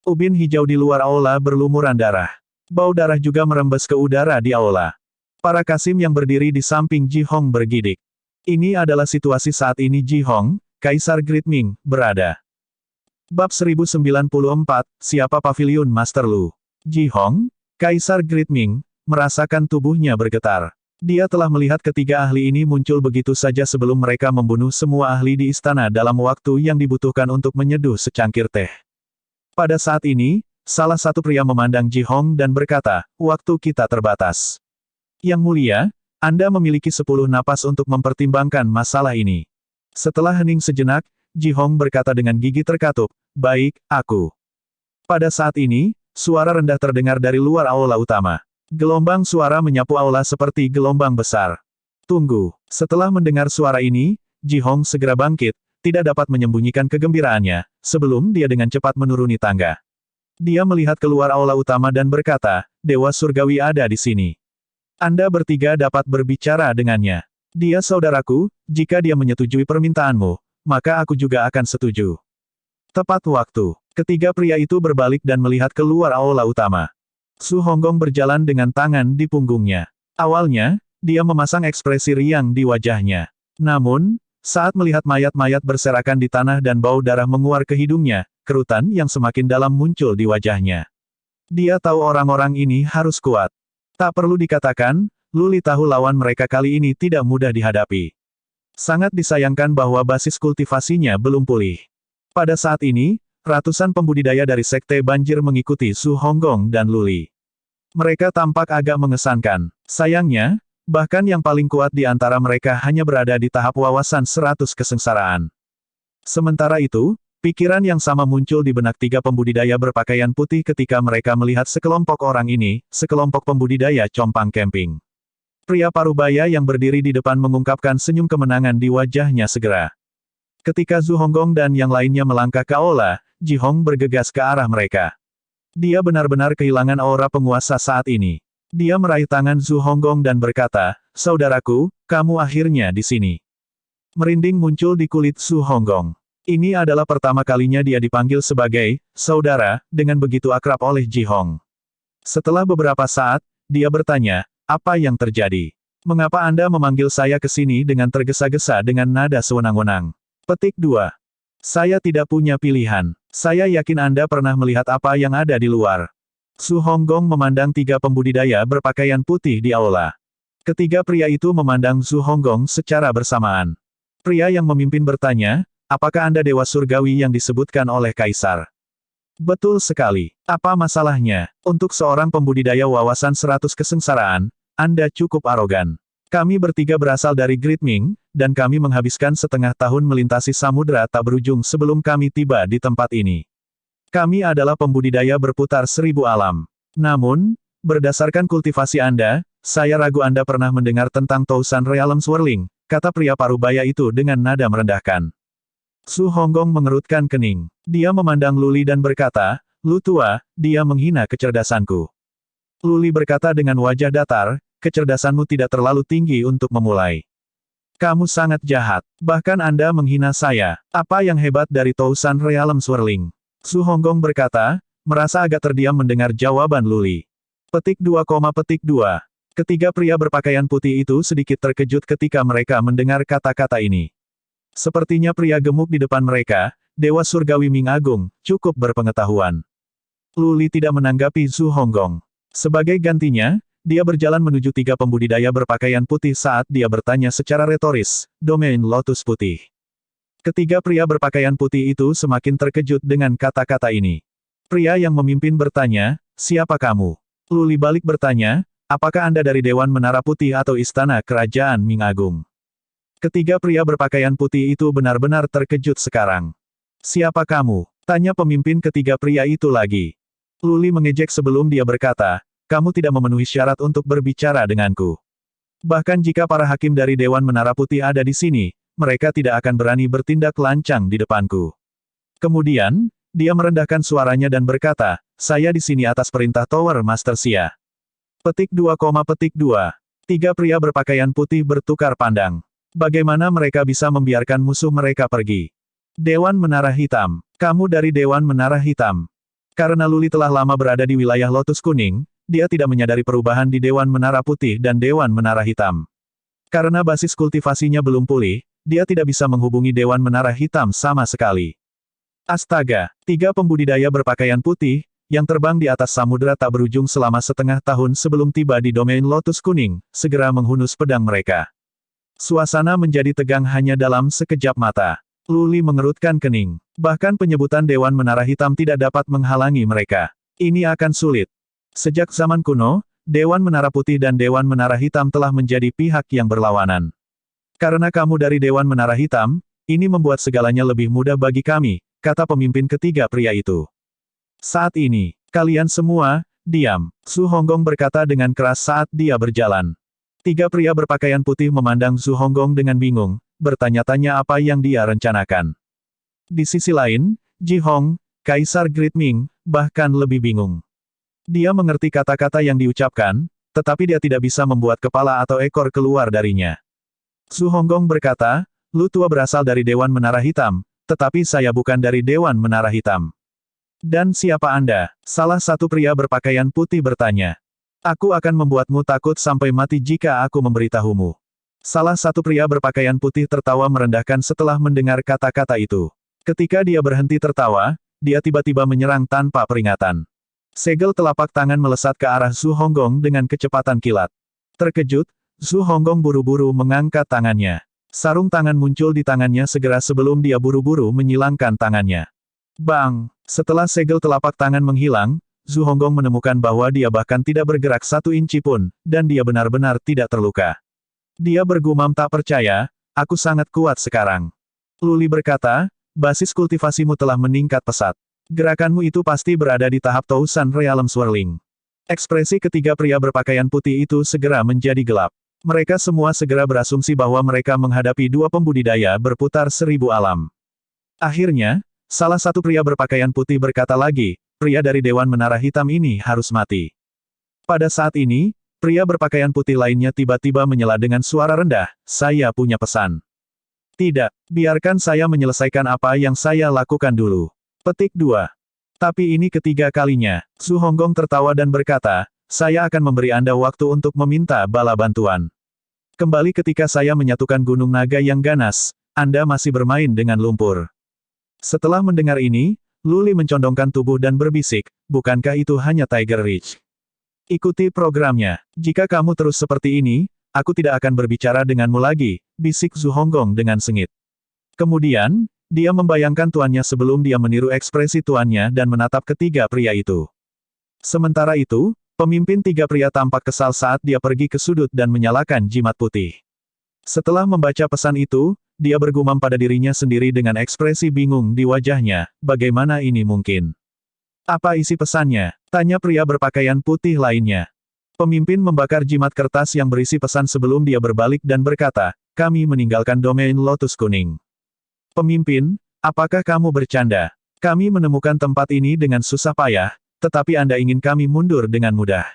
Ubin hijau di luar aula berlumuran darah. Bau darah juga merembes ke udara di aula. Para Kasim yang berdiri di samping Ji Hong bergidik. Ini adalah situasi saat ini Ji Hong, Kaisar Great Ming, berada. Bab 1094, Siapa Paviliun Master Lu? Ji Hong, Kaisar Great Ming, merasakan tubuhnya bergetar. Dia telah melihat ketiga ahli ini muncul begitu saja sebelum mereka membunuh semua ahli di istana dalam waktu yang dibutuhkan untuk menyeduh secangkir teh. Pada saat ini, salah satu pria memandang Ji Hong dan berkata, waktu kita terbatas. Yang Mulia, Anda memiliki 10 napas untuk mempertimbangkan masalah ini. Setelah hening sejenak, Ji Hong berkata dengan gigi terkatup, baik, aku. Pada saat ini, suara rendah terdengar dari luar aula utama. Gelombang suara menyapu aula seperti gelombang besar. Tunggu. Setelah mendengar suara ini, Ji Hong segera bangkit, tidak dapat menyembunyikan kegembiraannya, sebelum dia dengan cepat menuruni tangga. Dia melihat keluar aula utama dan berkata, Dewa Surgawi ada di sini. Anda bertiga dapat berbicara dengannya. Dia saudaraku, jika dia menyetujui permintaanmu, maka aku juga akan setuju. Tepat waktu. Ketiga pria itu berbalik dan melihat keluar aula utama. Zhu Honggong berjalan dengan tangan di punggungnya. Awalnya, dia memasang ekspresi riang di wajahnya. Namun, saat melihat mayat-mayat berserakan di tanah dan bau darah menguar ke hidungnya, kerutan yang semakin dalam muncul di wajahnya. Dia tahu orang-orang ini harus kuat. Tak perlu dikatakan, Luli tahu lawan mereka kali ini tidak mudah dihadapi. Sangat disayangkan bahwa basis kultivasinya belum pulih. Pada saat ini, ratusan pembudidaya dari Sekte Banjir mengikuti Zhu Honggong dan Luli. Mereka tampak agak mengesankan. Sayangnya, bahkan yang paling kuat di antara mereka hanya berada di tahap wawasan 100 kesengsaraan. Sementara itu, pikiran yang sama muncul di benak 3 pembudidaya berpakaian putih ketika mereka melihat sekelompok orang ini, sekelompok pembudidaya compang camping. Pria parubaya yang berdiri di depan mengungkapkan senyum kemenangan di wajahnya segera. Ketika Zhu Honggong dan yang lainnya melangkah ke aula, Ji Hong bergegas ke arah mereka. Dia benar-benar kehilangan aura penguasa saat ini. Dia meraih tangan Zhu Honggong dan berkata, "Saudaraku, kamu akhirnya di sini." Merinding muncul di kulit Zhu Honggong. Ini adalah pertama kalinya dia dipanggil sebagai saudara dengan begitu akrab oleh Ji Hong. Setelah beberapa saat, dia bertanya, "Apa yang terjadi? Mengapa Anda memanggil saya ke sini dengan tergesa-gesa dengan nada sewenang-wenang?" Petik 2. Saya tidak punya pilihan. Saya yakin Anda pernah melihat apa yang ada di luar. Zhu Honggong memandang 3 pembudidaya berpakaian putih di aula. Ketiga pria itu memandang Zhu Honggong secara bersamaan. Pria yang memimpin bertanya, "Apakah Anda dewa surgawi yang disebutkan oleh Kaisar?" "Betul sekali. Apa masalahnya? Untuk seorang pembudidaya wawasan 100 kesengsaraan, Anda cukup arogan. Kami bertiga berasal dari Great Ming, dan kami menghabiskan setengah tahun melintasi samudera tak berujung sebelum kami tiba di tempat ini. Kami adalah pembudidaya berputar 1000 alam. Namun, berdasarkan kultivasi Anda, saya ragu Anda pernah mendengar tentang Tousan Realm Swirling," kata pria parubaya itu dengan nada merendahkan. Zhu Honggong mengerutkan kening. Dia memandang Luli dan berkata, "Lu tua, dia menghina kecerdasanku." Luli berkata dengan wajah datar, "Kecerdasanmu tidak terlalu tinggi untuk memulai. Kamu sangat jahat. Bahkan Anda menghina saya. Apa yang hebat dari Tousan Realm Swirling?" Zhu Honggong berkata, merasa agak terdiam mendengar jawaban Luli. Petik 2, petik 2. Ketiga pria berpakaian putih itu sedikit terkejut ketika mereka mendengar kata-kata ini. Sepertinya pria gemuk di depan mereka, Dewa Surgawi Ming Agung, cukup berpengetahuan. Luli tidak menanggapi Zhu Honggong. Sebagai gantinya, dia berjalan menuju 3 pembudidaya berpakaian putih saat dia bertanya secara retoris, "Domain Lotus Putih." Ketiga pria berpakaian putih itu semakin terkejut dengan kata-kata ini. Pria yang memimpin bertanya, "Siapa kamu?" Luli balik bertanya, "Apakah Anda dari Dewan Menara Putih atau Istana Kerajaan Ming Agung?" Ketiga pria berpakaian putih itu benar-benar terkejut sekarang. "Siapa kamu?" tanya pemimpin ketiga pria itu lagi. Luli mengejek sebelum dia berkata, "Kamu tidak memenuhi syarat untuk berbicara denganku. Bahkan jika para hakim dari Dewan Menara Putih ada di sini, mereka tidak akan berani bertindak lancang di depanku." Kemudian, dia merendahkan suaranya dan berkata, "Saya di sini atas perintah Tower Master Xia." Petik 2, petik 2. 3 pria berpakaian putih bertukar pandang. Bagaimana mereka bisa membiarkan musuh mereka pergi? Dewan Menara Hitam. Kamu dari Dewan Menara Hitam. Karena Luli telah lama berada di wilayah Lotus Kuning, dia tidak menyadari perubahan di Dewan Menara Putih dan Dewan Menara Hitam. Karena basis kultivasinya belum pulih, dia tidak bisa menghubungi Dewan Menara Hitam sama sekali. Astaga, 3 pembudidaya berpakaian putih, yang terbang di atas samudera tak berujung selama setengah tahun sebelum tiba di domain Lotus Kuning, segera menghunus pedang mereka. Suasana menjadi tegang hanya dalam sekejap mata. Luli mengerutkan kening. Bahkan penyebutan Dewan Menara Hitam tidak dapat menghalangi mereka. Ini akan sulit. Sejak zaman kuno, Dewan Menara Putih dan Dewan Menara Hitam telah menjadi pihak yang berlawanan. Karena kamu dari Dewan Menara Hitam, ini membuat segalanya lebih mudah bagi kami, kata pemimpin ketiga pria itu. Saat ini, kalian semua, diam. Zhu Honggong berkata dengan keras saat dia berjalan. 3 pria berpakaian putih memandang Zhu Honggong dengan bingung, bertanya-tanya apa yang dia rencanakan. Di sisi lain, Ji Hong, Kaisar Great Ming, bahkan lebih bingung. Dia mengerti kata-kata yang diucapkan, tetapi dia tidak bisa membuat kepala atau ekor keluar darinya. Zhu Honggong berkata, "Lu tua berasal dari Dewan Menara Hitam, tetapi saya bukan dari Dewan Menara Hitam." "Dan siapa Anda?" salah satu pria berpakaian putih bertanya. "Aku akan membuatmu takut sampai mati jika aku memberitahumu." Salah satu pria berpakaian putih tertawa merendahkan setelah mendengar kata-kata itu. Ketika dia berhenti tertawa, dia tiba-tiba menyerang tanpa peringatan. Segel telapak tangan melesat ke arah Zhu Honggong dengan kecepatan kilat. Terkejut, Zhu Honggong buru-buru mengangkat tangannya. Sarung tangan muncul di tangannya segera sebelum dia buru-buru menyilangkan tangannya. Bang! Setelah segel telapak tangan menghilang, Zhu Honggong menemukan bahwa dia bahkan tidak bergerak 1 inci pun, dan dia benar-benar tidak terluka. Dia bergumam tak percaya, "Aku sangat kuat sekarang." Luli berkata, "Basis kultivasimu telah meningkat pesat. Gerakanmu itu pasti berada di tahap Tousan Realm Swirling." Ekspresi ketiga pria berpakaian putih itu segera menjadi gelap. Mereka semua segera berasumsi bahwa mereka menghadapi 2 pembudidaya berputar 1000 alam. Akhirnya, salah satu pria berpakaian putih berkata lagi, "Pria dari Dewan Menara Hitam ini harus mati." Pada saat ini, Pria berpakaian putih lainnya tiba-tiba menyela dengan suara rendah, saya punya pesan. Tidak, biarkan saya menyelesaikan apa yang saya lakukan dulu. Petik 2. Tapi ini ketiga kalinya. Su Honggong tertawa dan berkata, saya akan memberi Anda waktu untuk meminta bala bantuan. Kembali ketika saya menyatukan Gunung Naga yang ganas, Anda masih bermain dengan lumpur. Setelah mendengar ini, Lu Li mencondongkan tubuh dan berbisik, bukankah itu hanya Tiger Reach? Ikuti programnya. Jika kamu terus seperti ini, aku tidak akan berbicara denganmu lagi, bisik Su Honggong dengan sengit. Kemudian, dia membayangkan tuannya sebelum dia meniru ekspresi tuannya dan menatap ketiga pria itu. Sementara itu, pemimpin tiga pria tampak kesal saat dia pergi ke sudut dan menyalakan jimat putih. Setelah membaca pesan itu, dia bergumam pada dirinya sendiri dengan ekspresi bingung di wajahnya, bagaimana ini mungkin? Apa isi pesannya? Tanya pria berpakaian putih lainnya. Pemimpin membakar jimat kertas yang berisi pesan sebelum dia berbalik dan berkata, kami meninggalkan domain Lotus Kuning. Pemimpin, apakah kamu bercanda? Kami menemukan tempat ini dengan susah payah, tetapi Anda ingin kami mundur dengan mudah.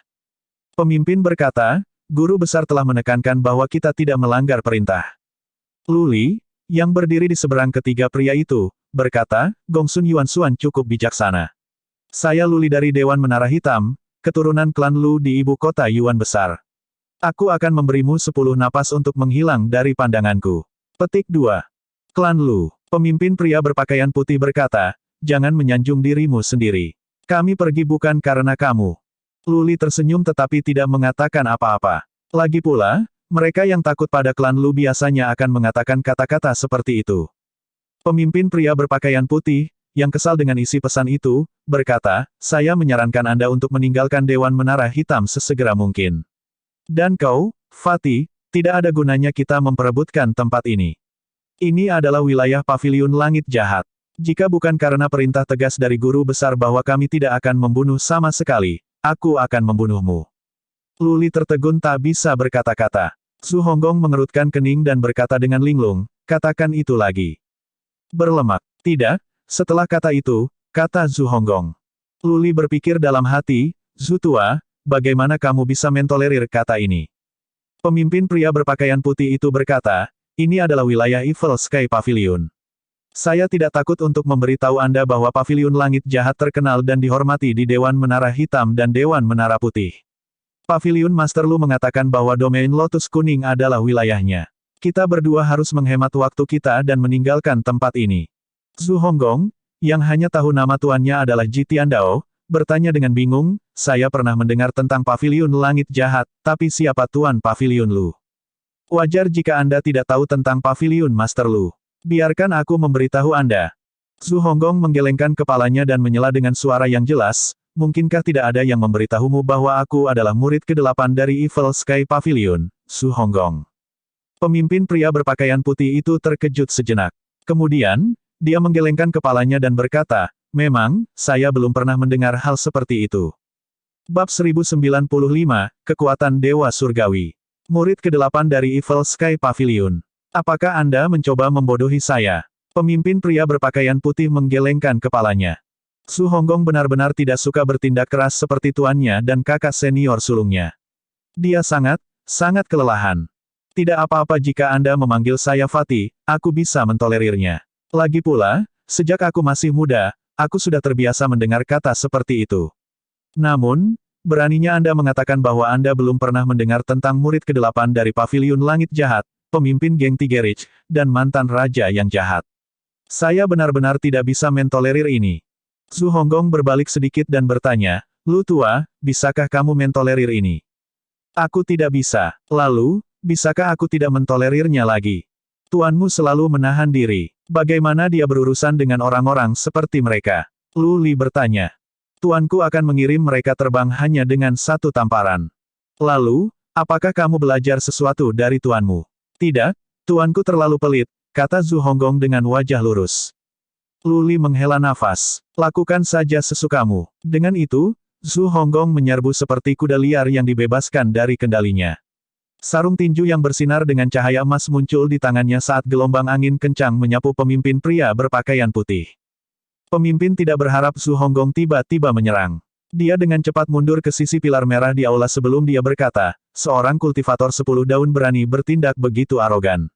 Pemimpin berkata, guru besar telah menekankan bahwa kita tidak melanggar perintah. Lu Li, yang berdiri di seberang ketiga pria itu, berkata, Gongsun Yuan Xuan cukup bijaksana. Saya Lu Li dari Dewan Menara Hitam, keturunan klan Lu di ibu kota Yuan Besar. Aku akan memberimu 10 napas untuk menghilang dari pandanganku. Petik 2. Klan Lu. Pemimpin pria berpakaian putih berkata, jangan menyanjung dirimu sendiri. Kami pergi bukan karena kamu. Lu Li tersenyum tetapi tidak mengatakan apa-apa. Lagi pula, mereka yang takut pada klan Lu biasanya akan mengatakan kata-kata seperti itu. Pemimpin pria berpakaian putih, yang kesal dengan isi pesan itu, berkata, saya menyarankan Anda untuk meninggalkan Dewan Menara Hitam sesegera mungkin. Dan kau, Fatih, tidak ada gunanya kita memperebutkan tempat ini. Ini adalah wilayah Paviliun Langit Jahat. Jika bukan karena perintah tegas dari guru besar bahwa kami tidak akan membunuh sama sekali, aku akan membunuhmu. Lu Li tertegun tak bisa berkata-kata. Su Honggong mengerutkan kening dan berkata dengan linglung, katakan itu lagi. Berlemak. Tidak. Setelah kata itu, kata Su Honggong. Lu Li berpikir dalam hati, Zu tua, bagaimana kamu bisa mentolerir kata ini? Pemimpin pria berpakaian putih itu berkata, ini adalah wilayah Evil Sky Pavilion. Saya tidak takut untuk memberitahu Anda bahwa Paviliun Langit Jahat terkenal dan dihormati di Dewan Menara Hitam dan Dewan Menara Putih. Paviliun Master Lu mengatakan bahwa domain Lotus Kuning adalah wilayahnya. Kita berdua harus menghemat waktu kita dan meninggalkan tempat ini. Su Honggong, yang hanya tahu nama tuannya adalah Ji Tiandao, bertanya dengan bingung, saya pernah mendengar tentang Paviliun Langit Jahat, tapi siapa tuan Paviliun Lu? Wajar jika Anda tidak tahu tentang Paviliun Master Lu. Biarkan aku memberitahu Anda. Su Honggong menggelengkan kepalanya dan menyela dengan suara yang jelas, mungkinkah tidak ada yang memberitahumu bahwa aku adalah murid ke-8 dari Evil Sky Pavilion, Su Honggong? Pemimpin pria berpakaian putih itu terkejut sejenak. Kemudian, dia menggelengkan kepalanya dan berkata, memang, saya belum pernah mendengar hal seperti itu. Bab 1095, Kekuatan Dewa Surgawi. Murid ke-8 dari Evil Sky Pavilion. Apakah Anda mencoba membodohi saya? Pemimpin pria berpakaian putih menggelengkan kepalanya. Su Honggong benar-benar tidak suka bertindak keras seperti tuannya dan kakak senior sulungnya. Dia sangat kelelahan. Tidak apa-apa jika Anda memanggil saya Fatih, aku bisa mentolerirnya. Lagi pula, sejak aku masih muda, aku sudah terbiasa mendengar kata seperti itu. Namun, beraninya Anda mengatakan bahwa Anda belum pernah mendengar tentang murid ke-8 dari Paviliun Langit Jahat, pemimpin geng Tigerich, dan mantan raja yang jahat. Saya benar-benar tidak bisa mentolerir ini. Su Honggong berbalik sedikit dan bertanya, Lu tua, bisakah kamu mentolerir ini? Aku tidak bisa. Lalu, bisakah aku tidak mentolerirnya lagi? Tuanmu selalu menahan diri. Bagaimana dia berurusan dengan orang-orang seperti mereka? Lu Li bertanya. Tuanku akan mengirim mereka terbang hanya dengan satu tamparan. Lalu, apakah kamu belajar sesuatu dari tuanmu? Tidak, tuanku terlalu pelit, kata Su Honggong dengan wajah lurus. Lu Li menghela nafas. Lakukan saja sesukamu. Dengan itu, Su Honggong menyerbu seperti kuda liar yang dibebaskan dari kendalinya. Sarung tinju yang bersinar dengan cahaya emas muncul di tangannya saat gelombang angin kencang menyapu pemimpin pria berpakaian putih. Pemimpin tidak berharap Su Honggong tiba-tiba menyerang. Dia dengan cepat mundur ke sisi pilar merah di aula sebelum dia berkata, seorang kultivator 10 daun berani bertindak begitu arogan.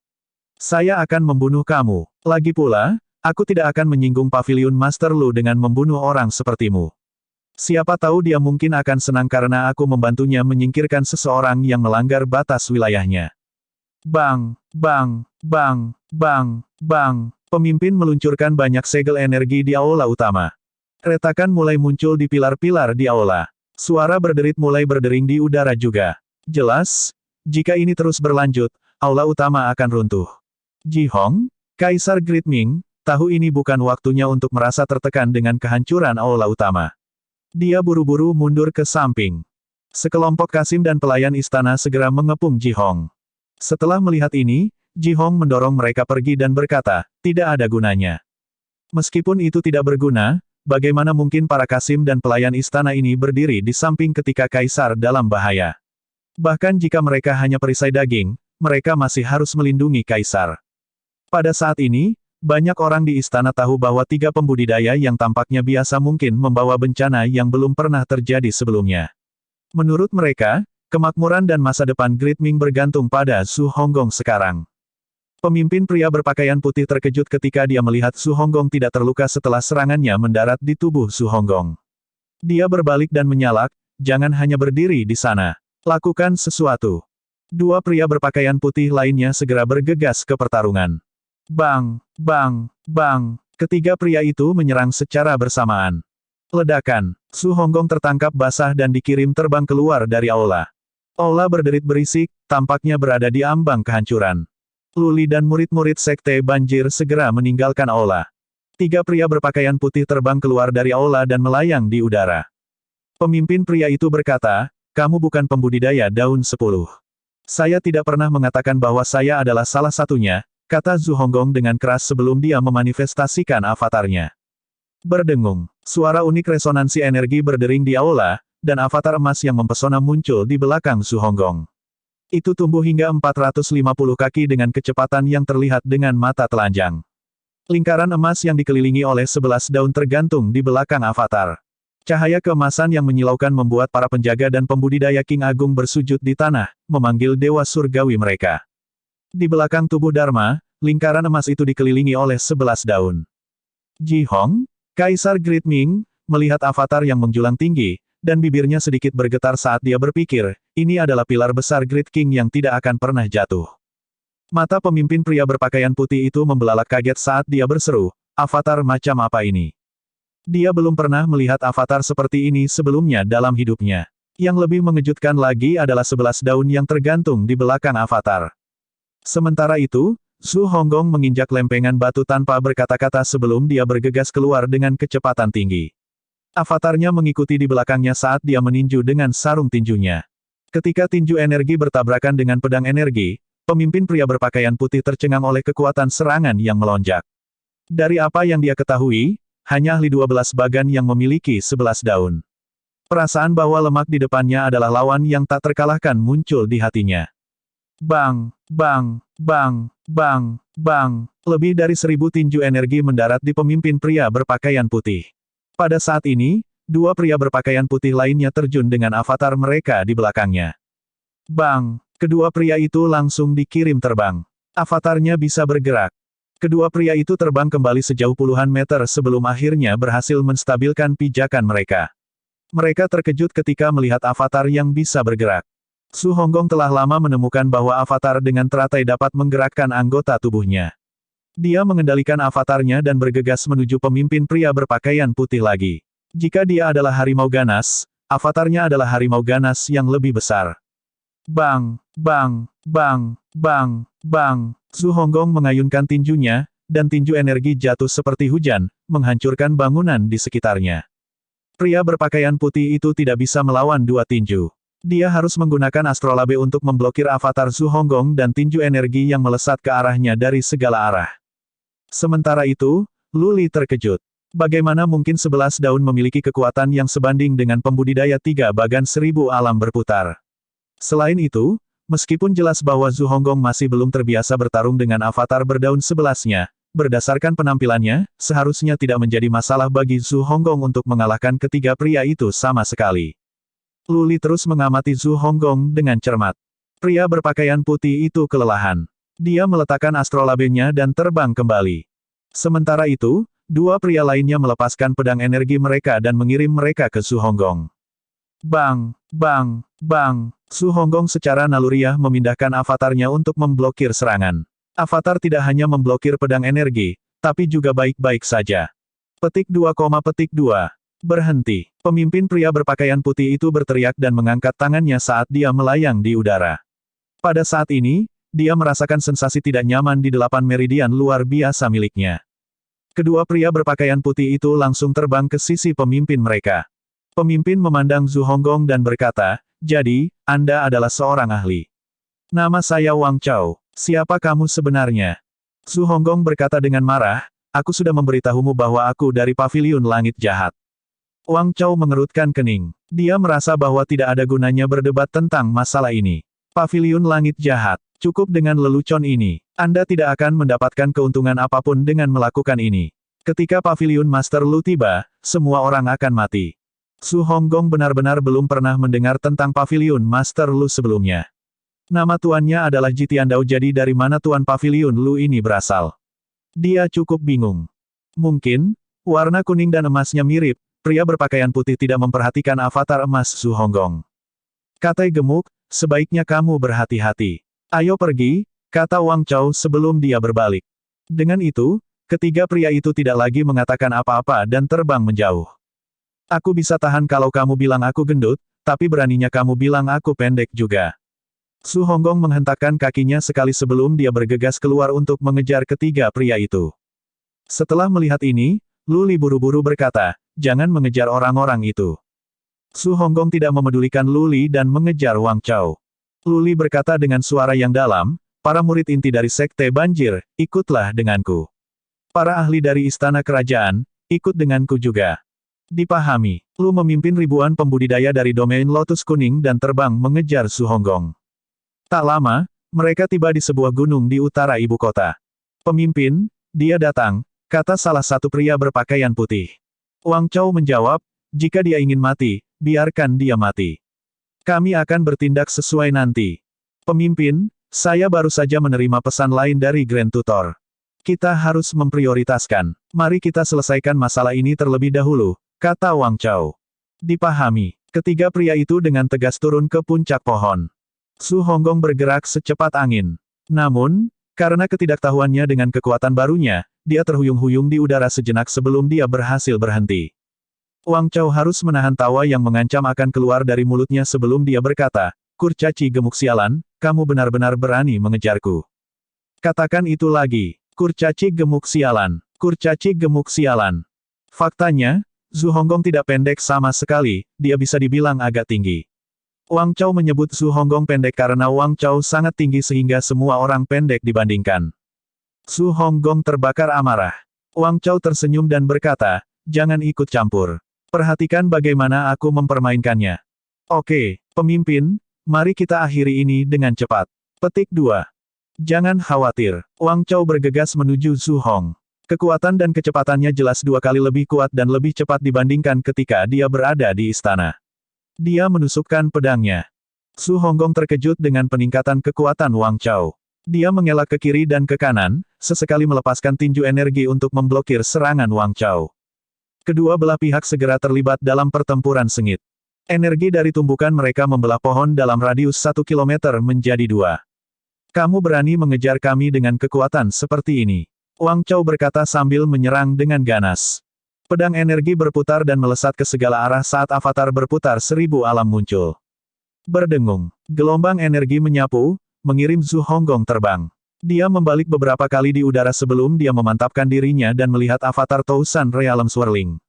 Saya akan membunuh kamu. Lagi pula, aku tidak akan menyinggung paviliun Master Lu dengan membunuh orang sepertimu. Siapa tahu dia mungkin akan senang karena aku membantunya menyingkirkan seseorang yang melanggar batas wilayahnya. Bang, bang, bang, bang, bang. Pemimpin meluncurkan banyak segel energi di aula utama. Retakan mulai muncul di pilar-pilar di aula. Suara berderit mulai berdering di udara juga. Jelas, jika ini terus berlanjut, aula utama akan runtuh. Ji Hong, Kaisar Great Ming, tahu ini bukan waktunya untuk merasa tertekan dengan kehancuran aula utama. Dia buru-buru mundur ke samping. Sekelompok kasim dan pelayan istana segera mengepung Ji Hong. Setelah melihat ini, Ji Hong mendorong mereka pergi dan berkata, tidak ada gunanya. Meskipun itu tidak berguna, bagaimana mungkin para kasim dan pelayan istana ini berdiri di samping ketika kaisar dalam bahaya? Bahkan jika mereka hanya perisai daging, mereka masih harus melindungi kaisar. Pada saat ini, banyak orang di istana tahu bahwa 3 pembudidaya yang tampaknya biasa mungkin membawa bencana yang belum pernah terjadi sebelumnya. Menurut mereka, kemakmuran dan masa depan Great Ming bergantung pada Su Honggong sekarang. Pemimpin pria berpakaian putih terkejut ketika dia melihat Su Honggong tidak terluka setelah serangannya mendarat di tubuh Su Honggong. Dia berbalik dan menyalak, jangan hanya berdiri di sana. Lakukan sesuatu. 2 pria berpakaian putih lainnya segera bergegas ke pertarungan. Bang, bang, bang. Ketiga pria itu menyerang secara bersamaan. Ledakan. Su Honggong tertangkap basah dan dikirim terbang keluar dari aula. Aula berderit berisik, tampaknya berada di ambang kehancuran. Luli dan murid-murid sekte banjir segera meninggalkan aula. 3 pria berpakaian putih terbang keluar dari aula dan melayang di udara. Pemimpin pria itu berkata, kamu bukan pembudidaya daun 10. Saya tidak pernah mengatakan bahwa saya adalah salah satunya, kata Su Honggong dengan keras sebelum dia memanifestasikan avatarnya. Berdengung, suara unik resonansi energi berdering di aula, dan avatar emas yang mempesona muncul di belakang Su Honggong. Itu tumbuh hingga 450 kaki dengan kecepatan yang terlihat dengan mata telanjang. Lingkaran emas yang dikelilingi oleh 11 daun tergantung di belakang avatar. Cahaya keemasan yang menyilaukan membuat para penjaga dan pembudidaya King Agung bersujud di tanah, memanggil dewa surgawi mereka. Di belakang tubuh Dharma, lingkaran emas itu dikelilingi oleh 11 daun. Ji Hong, Kaisar Great Ming, melihat avatar yang menjulang tinggi, dan bibirnya sedikit bergetar saat dia berpikir, ini adalah pilar besar Great King yang tidak akan pernah jatuh. Mata pemimpin pria berpakaian putih itu membelalak kaget saat dia berseru, avatar macam apa ini? Dia belum pernah melihat avatar seperti ini sebelumnya dalam hidupnya. Yang lebih mengejutkan lagi adalah 11 daun yang tergantung di belakang avatar. Sementara itu, Su Honggong menginjak lempengan batu tanpa berkata-kata sebelum dia bergegas keluar dengan kecepatan tinggi. Avatarnya mengikuti di belakangnya saat dia meninju dengan sarung tinjunya. Ketika tinju energi bertabrakan dengan pedang energi, pemimpin pria berpakaian putih tercengang oleh kekuatan serangan yang melonjak. Dari apa yang dia ketahui, hanya ahli 12 bagan yang memiliki 11 daun. Perasaan bahwa lemak di depannya adalah lawan yang tak terkalahkan muncul di hatinya. Bang, bang, bang, bang, bang. Lebih dari 1000 tinju energi mendarat di pemimpin pria berpakaian putih. Pada saat ini, 2 pria berpakaian putih lainnya terjun dengan avatar mereka di belakangnya. Bang, kedua pria itu langsung dikirim terbang. Avatarnya bisa bergerak. Kedua pria itu terbang kembali sejauh puluhan meter sebelum akhirnya berhasil menstabilkan pijakan mereka. Mereka terkejut ketika melihat avatar yang bisa bergerak. Su Honggong telah lama menemukan bahwa avatar dengan teratai dapat menggerakkan anggota tubuhnya. Dia mengendalikan avatarnya dan bergegas menuju pemimpin pria berpakaian putih lagi. Jika dia adalah harimau ganas, avatarnya adalah harimau ganas yang lebih besar. Bang, bang, bang, bang, bang. Su Honggong mengayunkan tinjunya, dan tinju energi jatuh seperti hujan, menghancurkan bangunan di sekitarnya. Pria berpakaian putih itu tidak bisa melawan 2 tinju. Dia harus menggunakan astrolabe untuk memblokir avatar Su Honggong dan tinju energi yang melesat ke arahnya dari segala arah. Sementara itu, Luli terkejut. Bagaimana mungkin 11 daun memiliki kekuatan yang sebanding dengan pembudidaya 3 bagan 1000 alam berputar? Selain itu, meskipun jelas bahwa Su Honggong masih belum terbiasa bertarung dengan avatar berdaun 11-nya, berdasarkan penampilannya, seharusnya tidak menjadi masalah bagi Zhu Honggong untuk mengalahkan ketiga pria itu sama sekali. Luli terus mengamati Zhu Honggong dengan cermat. Pria berpakaian putih itu kelelahan. Dia meletakkan astrolabenya dan terbang kembali. Sementara itu, dua pria lainnya melepaskan pedang energi mereka dan mengirim mereka ke Zhu Honggong. Bang, bang, bang. Zhu Honggong secara naluriah memindahkan avatarnya untuk memblokir serangan. Avatar tidak hanya memblokir pedang energi, tapi juga baik-baik saja. Petik 2, petik 2. Berhenti. Pemimpin pria berpakaian putih itu berteriak dan mengangkat tangannya saat dia melayang di udara. Pada saat ini, dia merasakan sensasi tidak nyaman di 8 meridian luar biasa miliknya. Kedua pria berpakaian putih itu langsung terbang ke sisi pemimpin mereka. Pemimpin memandang Zhu Honggong dan berkata, "Jadi, Anda adalah seorang ahli." "Nama saya Wang Chao. Siapa kamu sebenarnya?" Zhu Honggong berkata dengan marah, "Aku sudah memberitahumu bahwa aku dari Paviliun Langit Jahat." Wang Chao mengerutkan kening. Dia merasa bahwa tidak ada gunanya berdebat tentang masalah ini. Paviliun Langit Jahat. Cukup dengan lelucon ini. Anda tidak akan mendapatkan keuntungan apapun dengan melakukan ini. Ketika Paviliun Master Lu tiba, semua orang akan mati. Zhu Honggong benar-benar belum pernah mendengar tentang Paviliun Master Lu sebelumnya. Nama tuannya adalah Jitiandao, jadi dari mana tuan Paviliun Lu ini berasal? Dia cukup bingung. Mungkin, warna kuning dan emasnya mirip, pria berpakaian putih tidak memperhatikan avatar emas Zhu Honggong. Katai gemuk, sebaiknya kamu berhati-hati. Ayo pergi, kata Wang Chao sebelum dia berbalik. Dengan itu, ketiga pria itu tidak lagi mengatakan apa-apa dan terbang menjauh. Aku bisa tahan kalau kamu bilang aku gendut, tapi beraninya kamu bilang aku pendek juga. Zhu Honggong menghentakkan kakinya sekali sebelum dia bergegas keluar untuk mengejar ketiga pria itu. Setelah melihat ini, Luli buru-buru berkata, "Jangan mengejar orang-orang itu." Zhu Honggong tidak memedulikan Luli dan mengejar Wang Chao. Luli berkata dengan suara yang dalam, "Para murid inti dari Sekte Banjir, ikutlah denganku. Para ahli dari Istana Kerajaan, ikut denganku juga." Dipahami, Lu memimpin ribuan pembudidaya dari domain Lotus Kuning dan terbang mengejar Zhu Honggong. Tak lama, mereka tiba di sebuah gunung di utara ibu kota. "Pemimpin, dia datang," kata salah satu pria berpakaian putih. Wang Chao menjawab, "Jika dia ingin mati, biarkan dia mati. Kami akan bertindak sesuai nanti." "Pemimpin, saya baru saja menerima pesan lain dari Grand Tutor. Kita harus memprioritaskan. Mari kita selesaikan masalah ini terlebih dahulu," kata Wang Chao. Dipahami. Ketiga pria itu dengan tegas turun ke puncak pohon. Zhu Honggong bergerak secepat angin. Namun, karena ketidaktahuannya dengan kekuatan barunya, dia terhuyung-huyung di udara sejenak sebelum dia berhasil berhenti. Wang Chao harus menahan tawa yang mengancam akan keluar dari mulutnya sebelum dia berkata, "Kurcaci gemuk sialan, kamu benar-benar berani mengejarku." "Katakan itu lagi. Kurcaci gemuk sialan. Kurcaci gemuk sialan." Faktanya, Zhu Honggong tidak pendek sama sekali, dia bisa dibilang agak tinggi. Wang Chao menyebut Zhu Honggong pendek karena Wang Chao sangat tinggi sehingga semua orang pendek dibandingkan. Zhu Honggong terbakar amarah. Wang Chao tersenyum dan berkata, "Jangan ikut campur. Perhatikan bagaimana aku mempermainkannya." "Oke, pemimpin, mari kita akhiri ini dengan cepat." Petik 2. Jangan khawatir. Wang Chao bergegas menuju Zhu Hong. Kekuatan dan kecepatannya jelas 2 kali lebih kuat dan lebih cepat dibandingkan ketika dia berada di istana. Dia menusukkan pedangnya. Zhu Honggong terkejut dengan peningkatan kekuatan Wang Chao. Dia mengelak ke kiri dan ke kanan, sesekali melepaskan tinju energi untuk memblokir serangan Wang Chao. Kedua belah pihak segera terlibat dalam pertempuran sengit. Energi dari tumbukan mereka membelah pohon dalam radius 1 kilometer menjadi 2. "Kamu berani mengejar kami dengan kekuatan seperti ini?" Wang Chao berkata sambil menyerang dengan ganas. Pedang energi berputar dan melesat ke segala arah saat avatar berputar 1000 alam muncul. Berdengung. Gelombang energi menyapu, mengirim Zhu Honggong terbang. Dia membalik beberapa kali di udara sebelum dia memantapkan dirinya dan melihat avatar Tousan Realm Swirling.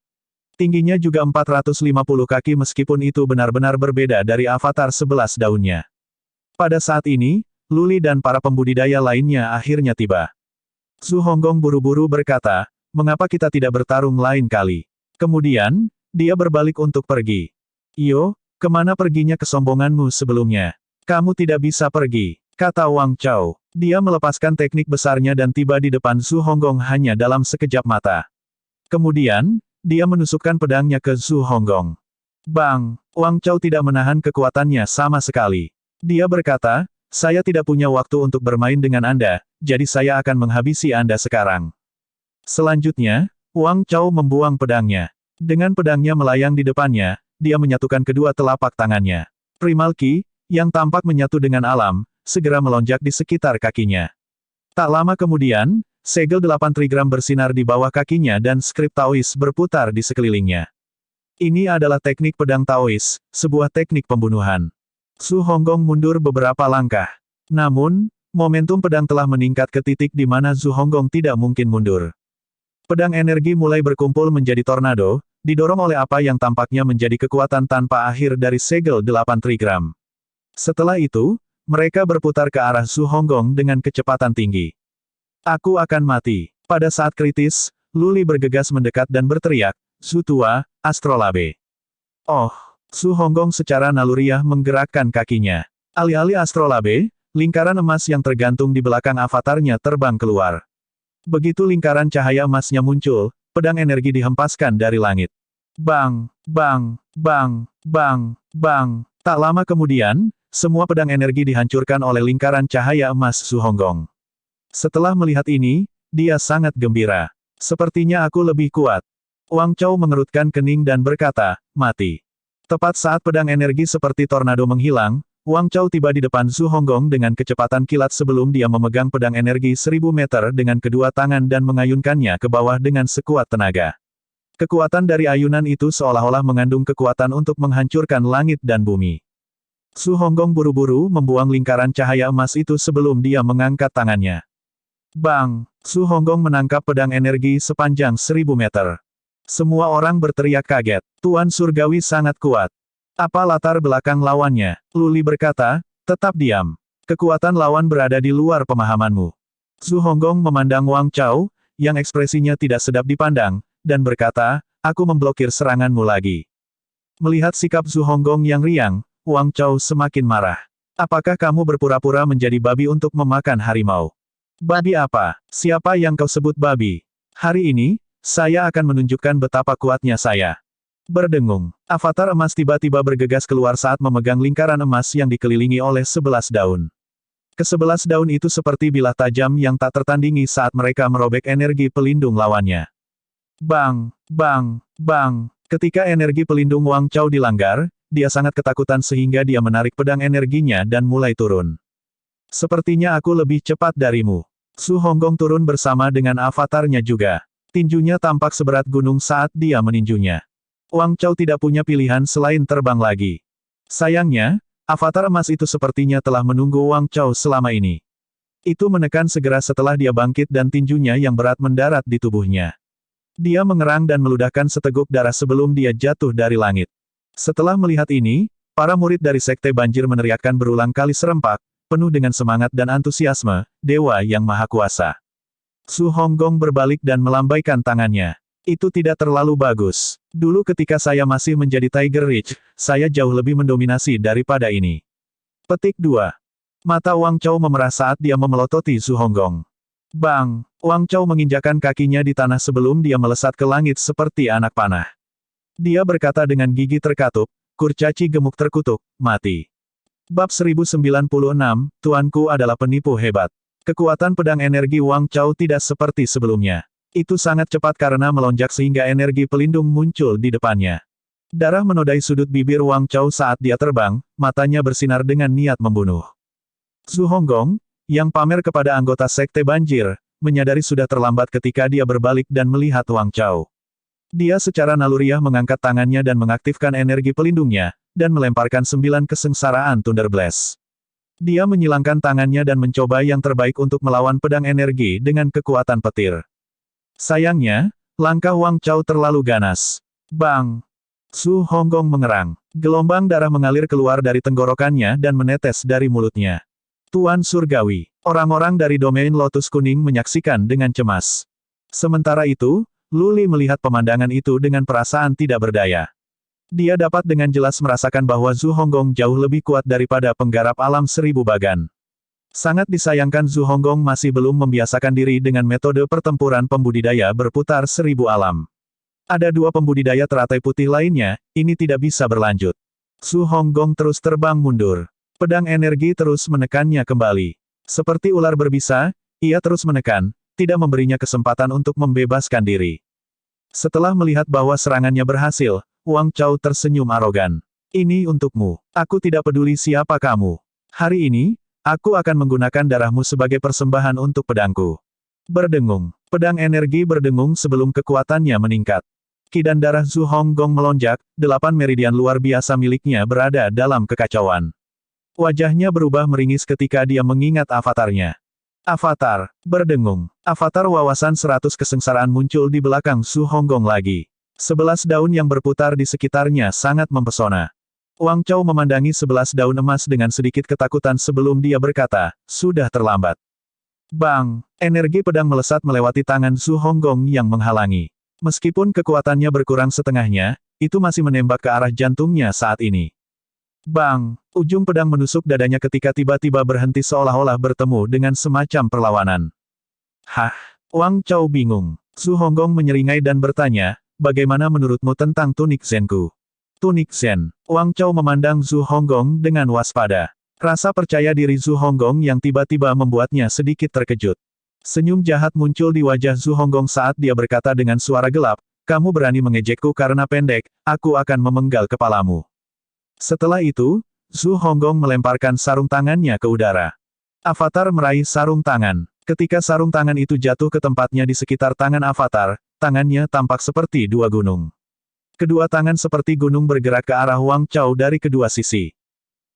Tingginya juga 450 kaki meskipun itu benar-benar berbeda dari avatar 11 daunnya. Pada saat ini, Luli dan para pembudidaya lainnya akhirnya tiba. Zhu Honggong buru-buru berkata, "Mengapa kita tidak bertarung lain kali?" Kemudian, dia berbalik untuk pergi. "Iyo, kemana perginya kesombonganmu sebelumnya? Kamu tidak bisa pergi. kata Wang Chao. Dia melepaskan teknik besarnya dan tiba di depan Zhu Honggong hanya dalam sekejap mata. Kemudian, dia menusukkan pedangnya ke Zhu Honggong. Bang! Wang Chao tidak menahan kekuatannya sama sekali. Dia berkata, saya tidak punya waktu untuk bermain dengan Anda, jadi saya akan menghabisi Anda sekarang. Selanjutnya, Wang Chao membuang pedangnya. Dengan pedangnya melayang di depannya, dia menyatukan kedua telapak tangannya. Primal Ki, yang tampak menyatu dengan alam, segera melonjak di sekitar kakinya. Tak lama kemudian, segel 8 trigram bersinar di bawah kakinya dan skrip Taois berputar di sekelilingnya. Ini adalah teknik pedang Taois, sebuah teknik pembunuhan. Zhu Honggong mundur beberapa langkah. Namun, momentum pedang telah meningkat ke titik di mana Zhu Honggong tidak mungkin mundur. Pedang energi mulai berkumpul menjadi tornado, didorong oleh apa yang tampaknya menjadi kekuatan tanpa akhir dari segel 8 trigram. Setelah itu, mereka berputar ke arah Zhu Honggong dengan kecepatan tinggi. Aku akan mati. Pada saat kritis, Lu Li bergegas mendekat dan berteriak, Zhu tua, astrolabe. Oh, Zhu Honggong secara naluriah menggerakkan kakinya. Alih-alih astrolabe, lingkaran emas yang tergantung di belakang avatarnya terbang keluar. Begitu lingkaran cahaya emasnya muncul, pedang energi dihempaskan dari langit. Bang, bang, bang, bang, bang. Tak lama kemudian, semua pedang energi dihancurkan oleh lingkaran cahaya emas Zhu Honggong. Setelah melihat ini, dia sangat gembira. Sepertinya aku lebih kuat. Wang Chao mengerutkan kening dan berkata, mati. Tepat saat pedang energi seperti tornado menghilang, Wang Chao tiba di depan Zhu Honggong dengan kecepatan kilat sebelum dia memegang pedang energi 1000 meter dengan kedua tangan dan mengayunkannya ke bawah dengan sekuat tenaga. Kekuatan dari ayunan itu seolah-olah mengandung kekuatan untuk menghancurkan langit dan bumi. Zhu Honggong buru-buru membuang lingkaran cahaya emas itu sebelum dia mengangkat tangannya. Bang! Zhu Honggong menangkap pedang energi sepanjang 1000 meter. Semua orang berteriak kaget. Tuan Surgawi sangat kuat. Apa latar belakang lawannya? Lu Li berkata, tetap diam. Kekuatan lawan berada di luar pemahamanmu. Zhu Honggong memandang Wang Chao, yang ekspresinya tidak sedap dipandang, dan berkata, aku memblokir seranganmu lagi. Melihat sikap Zhu Honggong yang riang, Wang Chao semakin marah. Apakah kamu berpura-pura menjadi babi untuk memakan harimau? Babi apa? Siapa yang kau sebut babi? Hari ini, saya akan menunjukkan betapa kuatnya saya. Berdengung, avatar emas tiba-tiba bergegas keluar saat memegang lingkaran emas yang dikelilingi oleh 11 daun. Ke-11 daun itu seperti bilah tajam yang tak tertandingi saat mereka merobek energi pelindung lawannya. Bang, bang, bang. Ketika energi pelindung Wang Chao dilanggar, dia sangat ketakutan sehingga dia menarik pedang energinya dan mulai turun. Sepertinya aku lebih cepat darimu. Zhu Honggong turun bersama dengan avatarnya juga. Tinjunya tampak seberat gunung saat dia meninjunya. Wang Chao tidak punya pilihan selain terbang lagi. Sayangnya, avatar emas itu sepertinya telah menunggu Wang Chao selama ini. Itu menekan segera setelah dia bangkit dan tinjunya yang berat mendarat di tubuhnya. Dia mengerang dan meludahkan seteguk darah sebelum dia jatuh dari langit. Setelah melihat ini, para murid dari Sekte Banjir meneriakkan berulang kali serempak, penuh dengan semangat dan antusiasme, Dewa yang Maha Kuasa. Zhu Honggong berbalik dan melambaikan tangannya. Itu tidak terlalu bagus. Dulu ketika saya masih menjadi Tiger Ridge, saya jauh lebih mendominasi daripada ini. Petik 2. Mata Wang Chao memerah saat dia memelototi Zhu Honggong. Bang! Wang Chao menginjakan kakinya di tanah sebelum dia melesat ke langit seperti anak panah. Dia berkata dengan gigi terkatup, kurcaci gemuk terkutuk, mati. Bab 1096, Tuanku adalah penipu hebat. Kekuatan pedang energi Wang Chao tidak seperti sebelumnya. Itu sangat cepat karena melonjak sehingga energi pelindung muncul di depannya. Darah menodai sudut bibir Wang Chao saat dia terbang, matanya bersinar dengan niat membunuh. Zhu Honggong, yang pamer kepada anggota Sekte Banjir, menyadari sudah terlambat ketika dia berbalik dan melihat Wang Chao. Dia secara naluriah mengangkat tangannya dan mengaktifkan energi pelindungnya, dan melemparkan 9 kesengsaraan Thunder Blast. Dia menyilangkan tangannya dan mencoba yang terbaik untuk melawan pedang energi dengan kekuatan petir. Sayangnya, langkah Wang Chao terlalu ganas. Bang! Zhu Honggong mengerang. Gelombang darah mengalir keluar dari tenggorokannya dan menetes dari mulutnya. Tuan Surgawi, orang-orang dari domain Lotus Kuning menyaksikan dengan cemas. Sementara itu, Lu Li melihat pemandangan itu dengan perasaan tidak berdaya. Dia dapat dengan jelas merasakan bahwa Zhu Honggong jauh lebih kuat daripada penggarap alam 1000 bagan. Sangat disayangkan Zhu Honggong masih belum membiasakan diri dengan metode pertempuran pembudidaya berputar 1000 alam. Ada 2 pembudidaya teratai putih lainnya, ini tidak bisa berlanjut. Zhu Honggong terus terbang mundur. Pedang energi terus menekannya kembali. Seperti ular berbisa, ia terus menekan, tidak memberinya kesempatan untuk membebaskan diri. Setelah melihat bahwa serangannya berhasil, Wang Chao tersenyum arogan. Ini untukmu. Aku tidak peduli siapa kamu. Hari ini, aku akan menggunakan darahmu sebagai persembahan untuk pedangku. Berdengung. Pedang energi berdengung sebelum kekuatannya meningkat. Ki dan darah Zhu Honggong melonjak, 8 meridian luar biasa miliknya berada dalam kekacauan. Wajahnya berubah meringis ketika dia mengingat avatarnya. Avatar, berdengung. Avatar wawasan 100 kesengsaraan muncul di belakang Zhu Honggong lagi. 11 daun yang berputar di sekitarnya sangat mempesona. Wang Chao memandangi 11 daun emas dengan sedikit ketakutan sebelum dia berkata, sudah terlambat. Bang! Energi pedang melesat melewati tangan Zhu Honggong yang menghalangi. Meskipun kekuatannya berkurang setengahnya, itu masih menembak ke arah jantungnya saat ini. Bang! Ujung pedang menusuk dadanya ketika tiba-tiba berhenti seolah-olah bertemu dengan semacam perlawanan. Hah? Wang Chao bingung. Zhu Honggong menyeringai dan bertanya, bagaimana menurutmu tentang tunik Zenku? Tunik Zen. Wang Chao memandang Zhu Honggong dengan waspada. Rasa percaya diri Zhu Honggong yang tiba-tiba membuatnya sedikit terkejut. Senyum jahat muncul di wajah Zhu Honggong saat dia berkata dengan suara gelap, kamu berani mengejekku karena pendek, aku akan memenggal kepalamu. Setelah itu, Zhu Honggong melemparkan sarung tangannya ke udara. Avatar meraih sarung tangan. Ketika sarung tangan itu jatuh ke tempatnya di sekitar tangan Avatar, tangannya tampak seperti 2 gunung. Kedua tangan seperti gunung bergerak ke arah Wang Chao dari kedua sisi.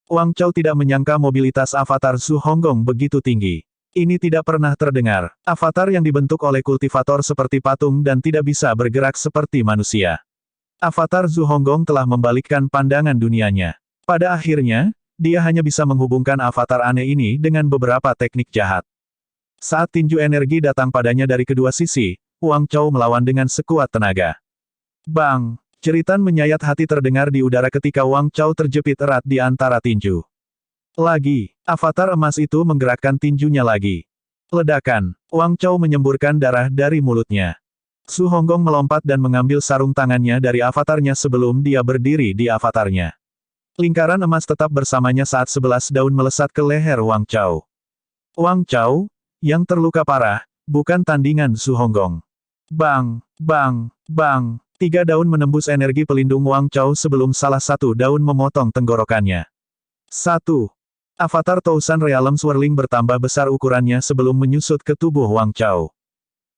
Wang Chao tidak menyangka mobilitas avatar Zhu Honggong begitu tinggi. Ini tidak pernah terdengar. Avatar yang dibentuk oleh kultivator seperti patung dan tidak bisa bergerak seperti manusia. Avatar Zhu Honggong telah membalikkan pandangan dunianya. Pada akhirnya, dia hanya bisa menghubungkan avatar aneh ini dengan beberapa teknik jahat. Saat tinju energi datang padanya dari kedua sisi, Wang Chao melawan dengan sekuat tenaga. Bang! Jeritan menyayat hati terdengar di udara ketika Wang Chao terjepit erat di antara tinju. Lagi, avatar emas itu menggerakkan tinjunya lagi. Ledakan, Wang Chao menyemburkan darah dari mulutnya. Zhu Honggong melompat dan mengambil sarung tangannya dari avatarnya sebelum dia berdiri di avatarnya. Lingkaran emas tetap bersamanya saat 11 daun melesat ke leher Wang Chao. Wang Chao, yang terluka parah, bukan tandingan Zhu Honggong. Bang! Bang! Bang! 3 daun menembus energi pelindung Wang Chao sebelum salah satu daun memotong tenggorokannya. 1. Avatar Tousan Realm Swirling bertambah besar ukurannya sebelum menyusut ke tubuh Wang Chao.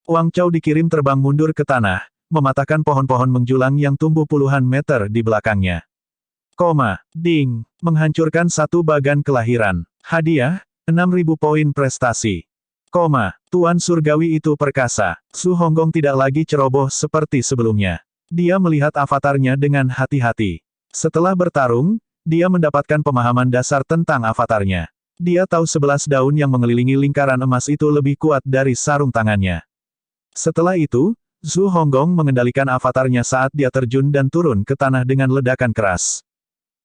Wang Chao dikirim terbang mundur ke tanah, mematahkan pohon-pohon menjulang yang tumbuh puluhan meter di belakangnya. Ding! Menghancurkan 1 bagan kelahiran. Hadiah, 6.000 poin prestasi. Tuan surgawi itu perkasa. Zhu Honggong tidak lagi ceroboh seperti sebelumnya. Dia melihat avatarnya dengan hati-hati. Setelah bertarung, dia mendapatkan pemahaman dasar tentang avatarnya. Dia tahu 11 daun yang mengelilingi lingkaran emas itu lebih kuat dari sarung tangannya. Setelah itu, Zhu Honggong mengendalikan avatarnya saat dia terjun dan turun ke tanah dengan ledakan keras.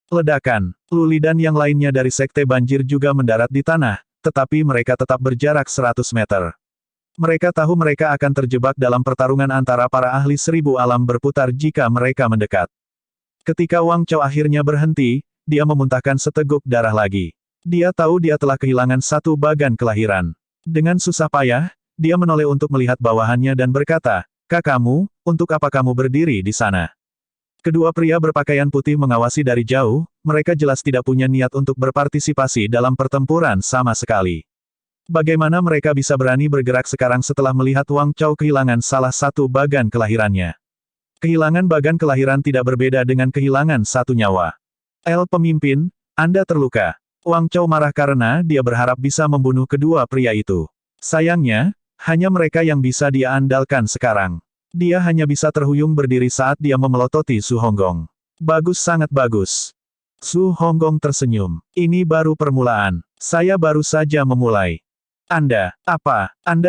Ledakan, Luli dan yang lainnya dari Sekte Banjir juga mendarat di tanah, tetapi mereka tetap berjarak 100 meter. Mereka tahu mereka akan terjebak dalam pertarungan antara para ahli 1000 alam berputar jika mereka mendekat. Ketika Wang Chao akhirnya berhenti, dia memuntahkan seteguk darah lagi. Dia tahu dia telah kehilangan 1 bagan kelahiran. Dengan susah payah, dia menoleh untuk melihat bawahannya dan berkata, kakakmu, untuk apa kamu berdiri di sana? Kedua pria berpakaian putih mengawasi dari jauh, mereka jelas tidak punya niat untuk berpartisipasi dalam pertempuran sama sekali. Bagaimana mereka bisa berani bergerak sekarang setelah melihat Wang Chao kehilangan salah satu bagan kelahirannya? Kehilangan bagan kelahiran tidak berbeda dengan kehilangan 1 nyawa. Pemimpin, Anda terluka. Wang Chao marah karena dia berharap bisa membunuh kedua pria itu. Sayangnya, hanya mereka yang bisa dia andalkan sekarang. Dia hanya bisa terhuyung berdiri saat dia memelototi Zhu Honggong. Bagus, sangat bagus. Zhu Honggong tersenyum. Ini baru permulaan. Saya baru saja memulai. Anda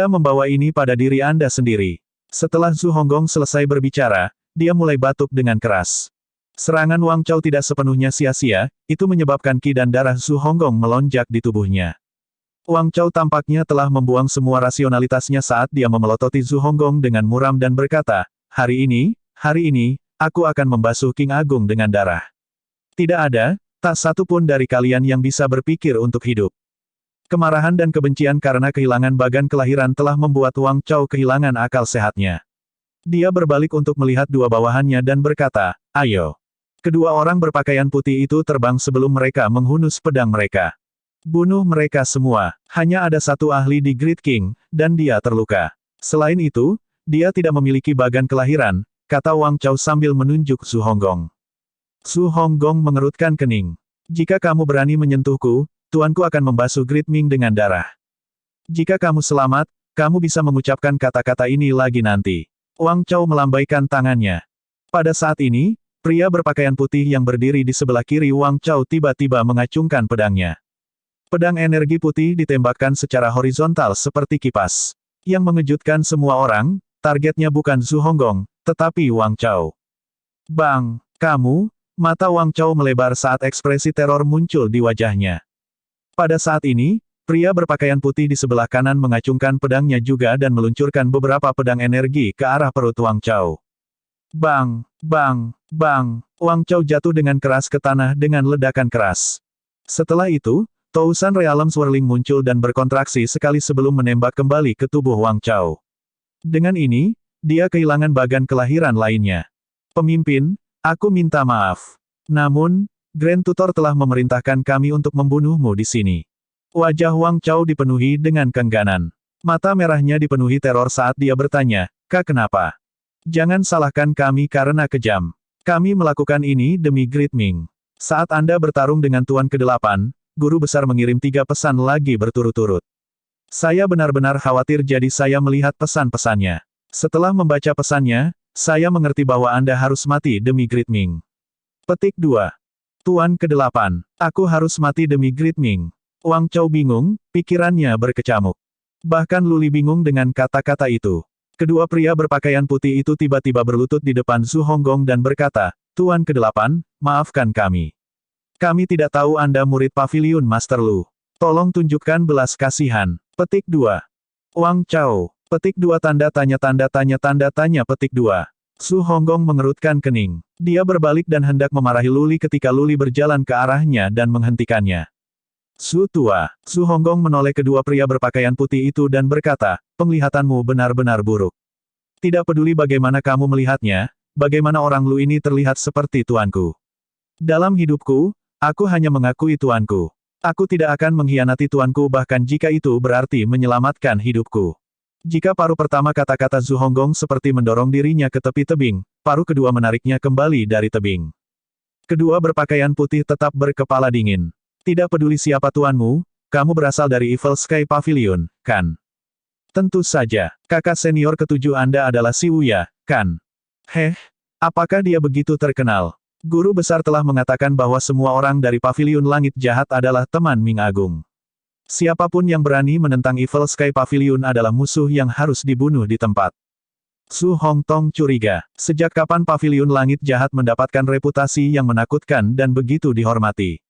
membawa ini pada diri Anda sendiri. Setelah Zhu Honggong selesai berbicara, dia mulai batuk dengan keras. Serangan Wang Chao tidak sepenuhnya sia-sia, itu menyebabkan ki dan darah Zhu Honggong melonjak di tubuhnya. Wang Chao tampaknya telah membuang semua rasionalitasnya saat dia memelototi Zhu Honggong dengan muram dan berkata, hari ini, aku akan membasuh King Agung dengan darah. Tidak ada, tak satu pun dari kalian yang bisa berpikir untuk hidup. Kemarahan dan kebencian karena kehilangan bagan kelahiran telah membuat Wang Chao kehilangan akal sehatnya. Dia berbalik untuk melihat dua bawahannya dan berkata, ayo. Kedua orang berpakaian putih itu terbang sebelum mereka menghunus pedang mereka. Bunuh mereka semua. Hanya ada satu ahli di Great King, dan dia terluka. Selain itu, dia tidak memiliki bagan kelahiran, kata Wang Chao sambil menunjuk Zhu Honggong. Zhu Honggong mengerutkan kening. Jika kamu berani menyentuhku, tuanku akan membasuh Great Ming dengan darah. Jika kamu selamat, kamu bisa mengucapkan kata-kata ini lagi nanti. Wang Chao melambaikan tangannya. Pada saat ini, pria berpakaian putih yang berdiri di sebelah kiri Wang Chao tiba-tiba mengacungkan pedangnya. Pedang energi putih ditembakkan secara horizontal seperti kipas. Yang mengejutkan semua orang, targetnya bukan Zhu Honggong, tetapi Wang Chao. Bang! Kamu? Mata Wang Chao melebar saat ekspresi teror muncul di wajahnya. Pada saat ini, pria berpakaian putih di sebelah kanan mengacungkan pedangnya juga dan meluncurkan beberapa pedang energi ke arah perut Wang Chao. Bang! Bang! Bang! Wang Chao jatuh dengan keras ke tanah dengan ledakan keras. Setelah itu, Tousan Realm Swirling muncul dan berkontraksi sekali sebelum menembak kembali ke tubuh Wang Chao. Dengan ini, dia kehilangan bagan kelahiran lainnya. Pemimpin, aku minta maaf. Namun, Grand Tutor telah memerintahkan kami untuk membunuhmu di sini. Wajah Wang Chao dipenuhi dengan keengganan. Mata merahnya dipenuhi teror saat dia bertanya, Kak kenapa? Jangan salahkan kami karena kejam. Kami melakukan ini demi Great Ming. Saat Anda bertarung dengan Tuan ke-8, Guru Besar mengirim 3 pesan lagi berturut-turut. Saya benar-benar khawatir jadi saya melihat pesan-pesannya. Setelah membaca pesannya, saya mengerti bahwa Anda harus mati demi Great Ming. Petik 2. Tuan ke-8, aku harus mati demi Great Ming. Wang Chao bingung, pikirannya berkecamuk. Bahkan Luli bingung dengan kata-kata itu. Kedua pria berpakaian putih itu tiba-tiba berlutut di depan Zhu Honggong dan berkata, Tuan ke-8, maafkan kami. Kami tidak tahu Anda murid Paviliun Master Lu. Tolong tunjukkan belas kasihan. Petik 2. Wang Chao. Petik 2 tanda tanya petik 2. Zhu Honggong mengerutkan kening. Dia berbalik dan hendak memarahi Luli ketika Luli berjalan ke arahnya dan menghentikannya. Zhu tua. Zhu Honggong menoleh kedua pria berpakaian putih itu dan berkata, penglihatanmu benar-benar buruk. Tidak peduli bagaimana kamu melihatnya, bagaimana orang Lu ini terlihat seperti tuanku. Dalam hidupku, aku hanya mengakui tuanku. Aku tidak akan mengkhianati tuanku bahkan jika itu berarti menyelamatkan hidupku. Jika paruh pertama kata-kata Zhu Honggong seperti mendorong dirinya ke tepi tebing, paruh kedua menariknya kembali dari tebing. Kedua berpakaian putih tetap berkepala dingin. Tidak peduli siapa tuanmu, kamu berasal dari Evil Sky Pavilion, kan? Tentu saja, kakak senior ketujuh Anda adalah Si Wuya, kan? Apakah dia begitu terkenal? Guru besar telah mengatakan bahwa semua orang dari Paviliun Langit Jahat adalah teman Ming Agung. Siapapun yang berani menentang Evil Sky Pavilion adalah musuh yang harus dibunuh di tempat. Su Hongtong curiga, sejak kapan Paviliun Langit Jahat mendapatkan reputasi yang menakutkan dan begitu dihormati.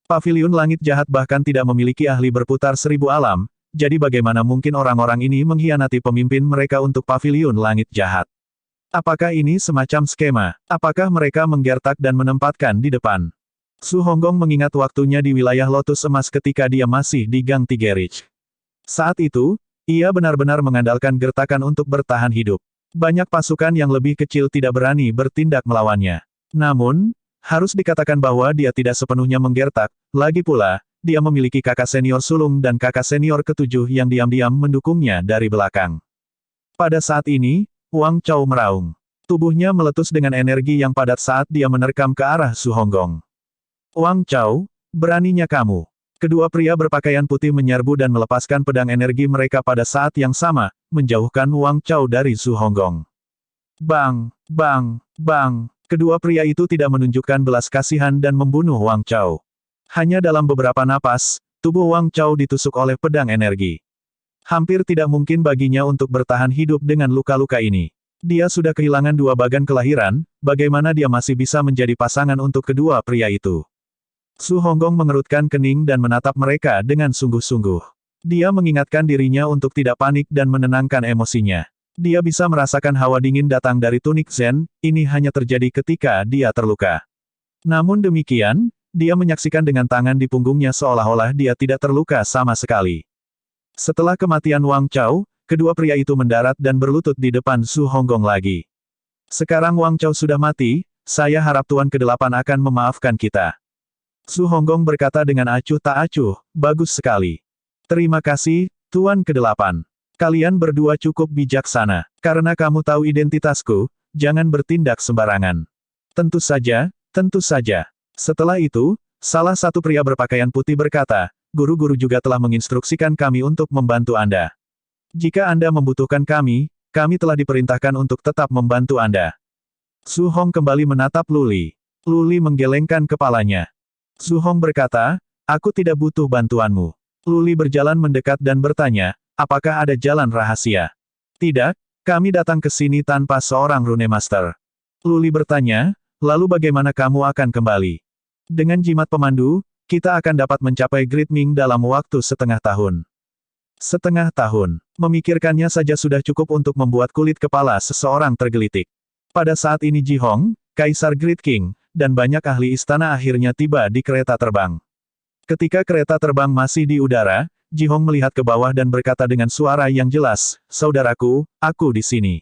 Paviliun Langit Jahat bahkan tidak memiliki ahli berputar 1000 alam, jadi bagaimana mungkin orang-orang ini mengkhianati pemimpin mereka untuk Paviliun Langit Jahat? Apakah ini semacam skema? Apakah mereka menggertak dan menempatkan di depan? Su Honggong mengingat waktunya di wilayah Lotus Emas ketika dia masih di Gang Tigerich. Saat itu, ia benar-benar mengandalkan gertakan untuk bertahan hidup. Banyak pasukan yang lebih kecil tidak berani bertindak melawannya. Namun, harus dikatakan bahwa dia tidak sepenuhnya menggertak, lagi pula, dia memiliki kakak senior sulung dan kakak senior ketujuh yang diam-diam mendukungnya dari belakang. Pada saat ini, Wang Chao meraung. Tubuhnya meletus dengan energi yang padat saat dia menerkam ke arah Su Honggong. Wang Chao, beraninya kamu. Kedua pria berpakaian putih menyerbu dan melepaskan pedang energi mereka pada saat yang sama, menjauhkan Wang Chao dari Su Honggong. Bang, bang, bang. Kedua pria itu tidak menunjukkan belas kasihan dan membunuh Wang Chao. Hanya dalam beberapa napas, tubuh Wang Chao ditusuk oleh pedang energi. Hampir tidak mungkin baginya untuk bertahan hidup dengan luka-luka ini. Dia sudah kehilangan 2 bagan kelahiran, bagaimana dia masih bisa menjadi pasangan untuk kedua pria itu? Su Honggong mengerutkan kening dan menatap mereka dengan sungguh-sungguh. Dia mengingatkan dirinya untuk tidak panik dan menenangkan emosinya. Dia bisa merasakan hawa dingin datang dari tunik Zen, ini hanya terjadi ketika dia terluka. Namun demikian, dia menyaksikan dengan tangan di punggungnya seolah-olah dia tidak terluka sama sekali. Setelah kematian Wang Chao, kedua pria itu mendarat dan berlutut di depan Su Honggong lagi. Sekarang Wang Chao sudah mati, saya harap Tuan ke-8 akan memaafkan kita. Su Honggong berkata dengan acuh tak acuh, bagus sekali. Terima kasih, Tuan ke-8. Kalian berdua cukup bijaksana. Karena kamu tahu identitasku, jangan bertindak sembarangan. Tentu saja, tentu saja. Setelah itu, salah satu pria berpakaian putih berkata, guru-guru juga telah menginstruksikan kami untuk membantu Anda. Jika Anda membutuhkan kami telah diperintahkan untuk tetap membantu Anda. Su Hong kembali menatap Luli. Luli menggelengkan kepalanya. Su Hong berkata, aku tidak butuh bantuanmu. Luli berjalan mendekat dan bertanya, apakah ada jalan rahasia? Tidak, kami datang ke sini tanpa seorang rune master. Luli bertanya, lalu bagaimana kamu akan kembali? Dengan jimat pemandu, kita akan dapat mencapai Great Ming dalam waktu setengah tahun. Setengah tahun. Memikirkannya saja sudah cukup untuk membuat kulit kepala seseorang tergelitik. Pada saat ini Ji Hong, Kaisar Great King, dan banyak ahli istana akhirnya tiba di kereta terbang. Ketika kereta terbang masih di udara, Ji Hong melihat ke bawah dan berkata dengan suara yang jelas, saudaraku, aku di sini.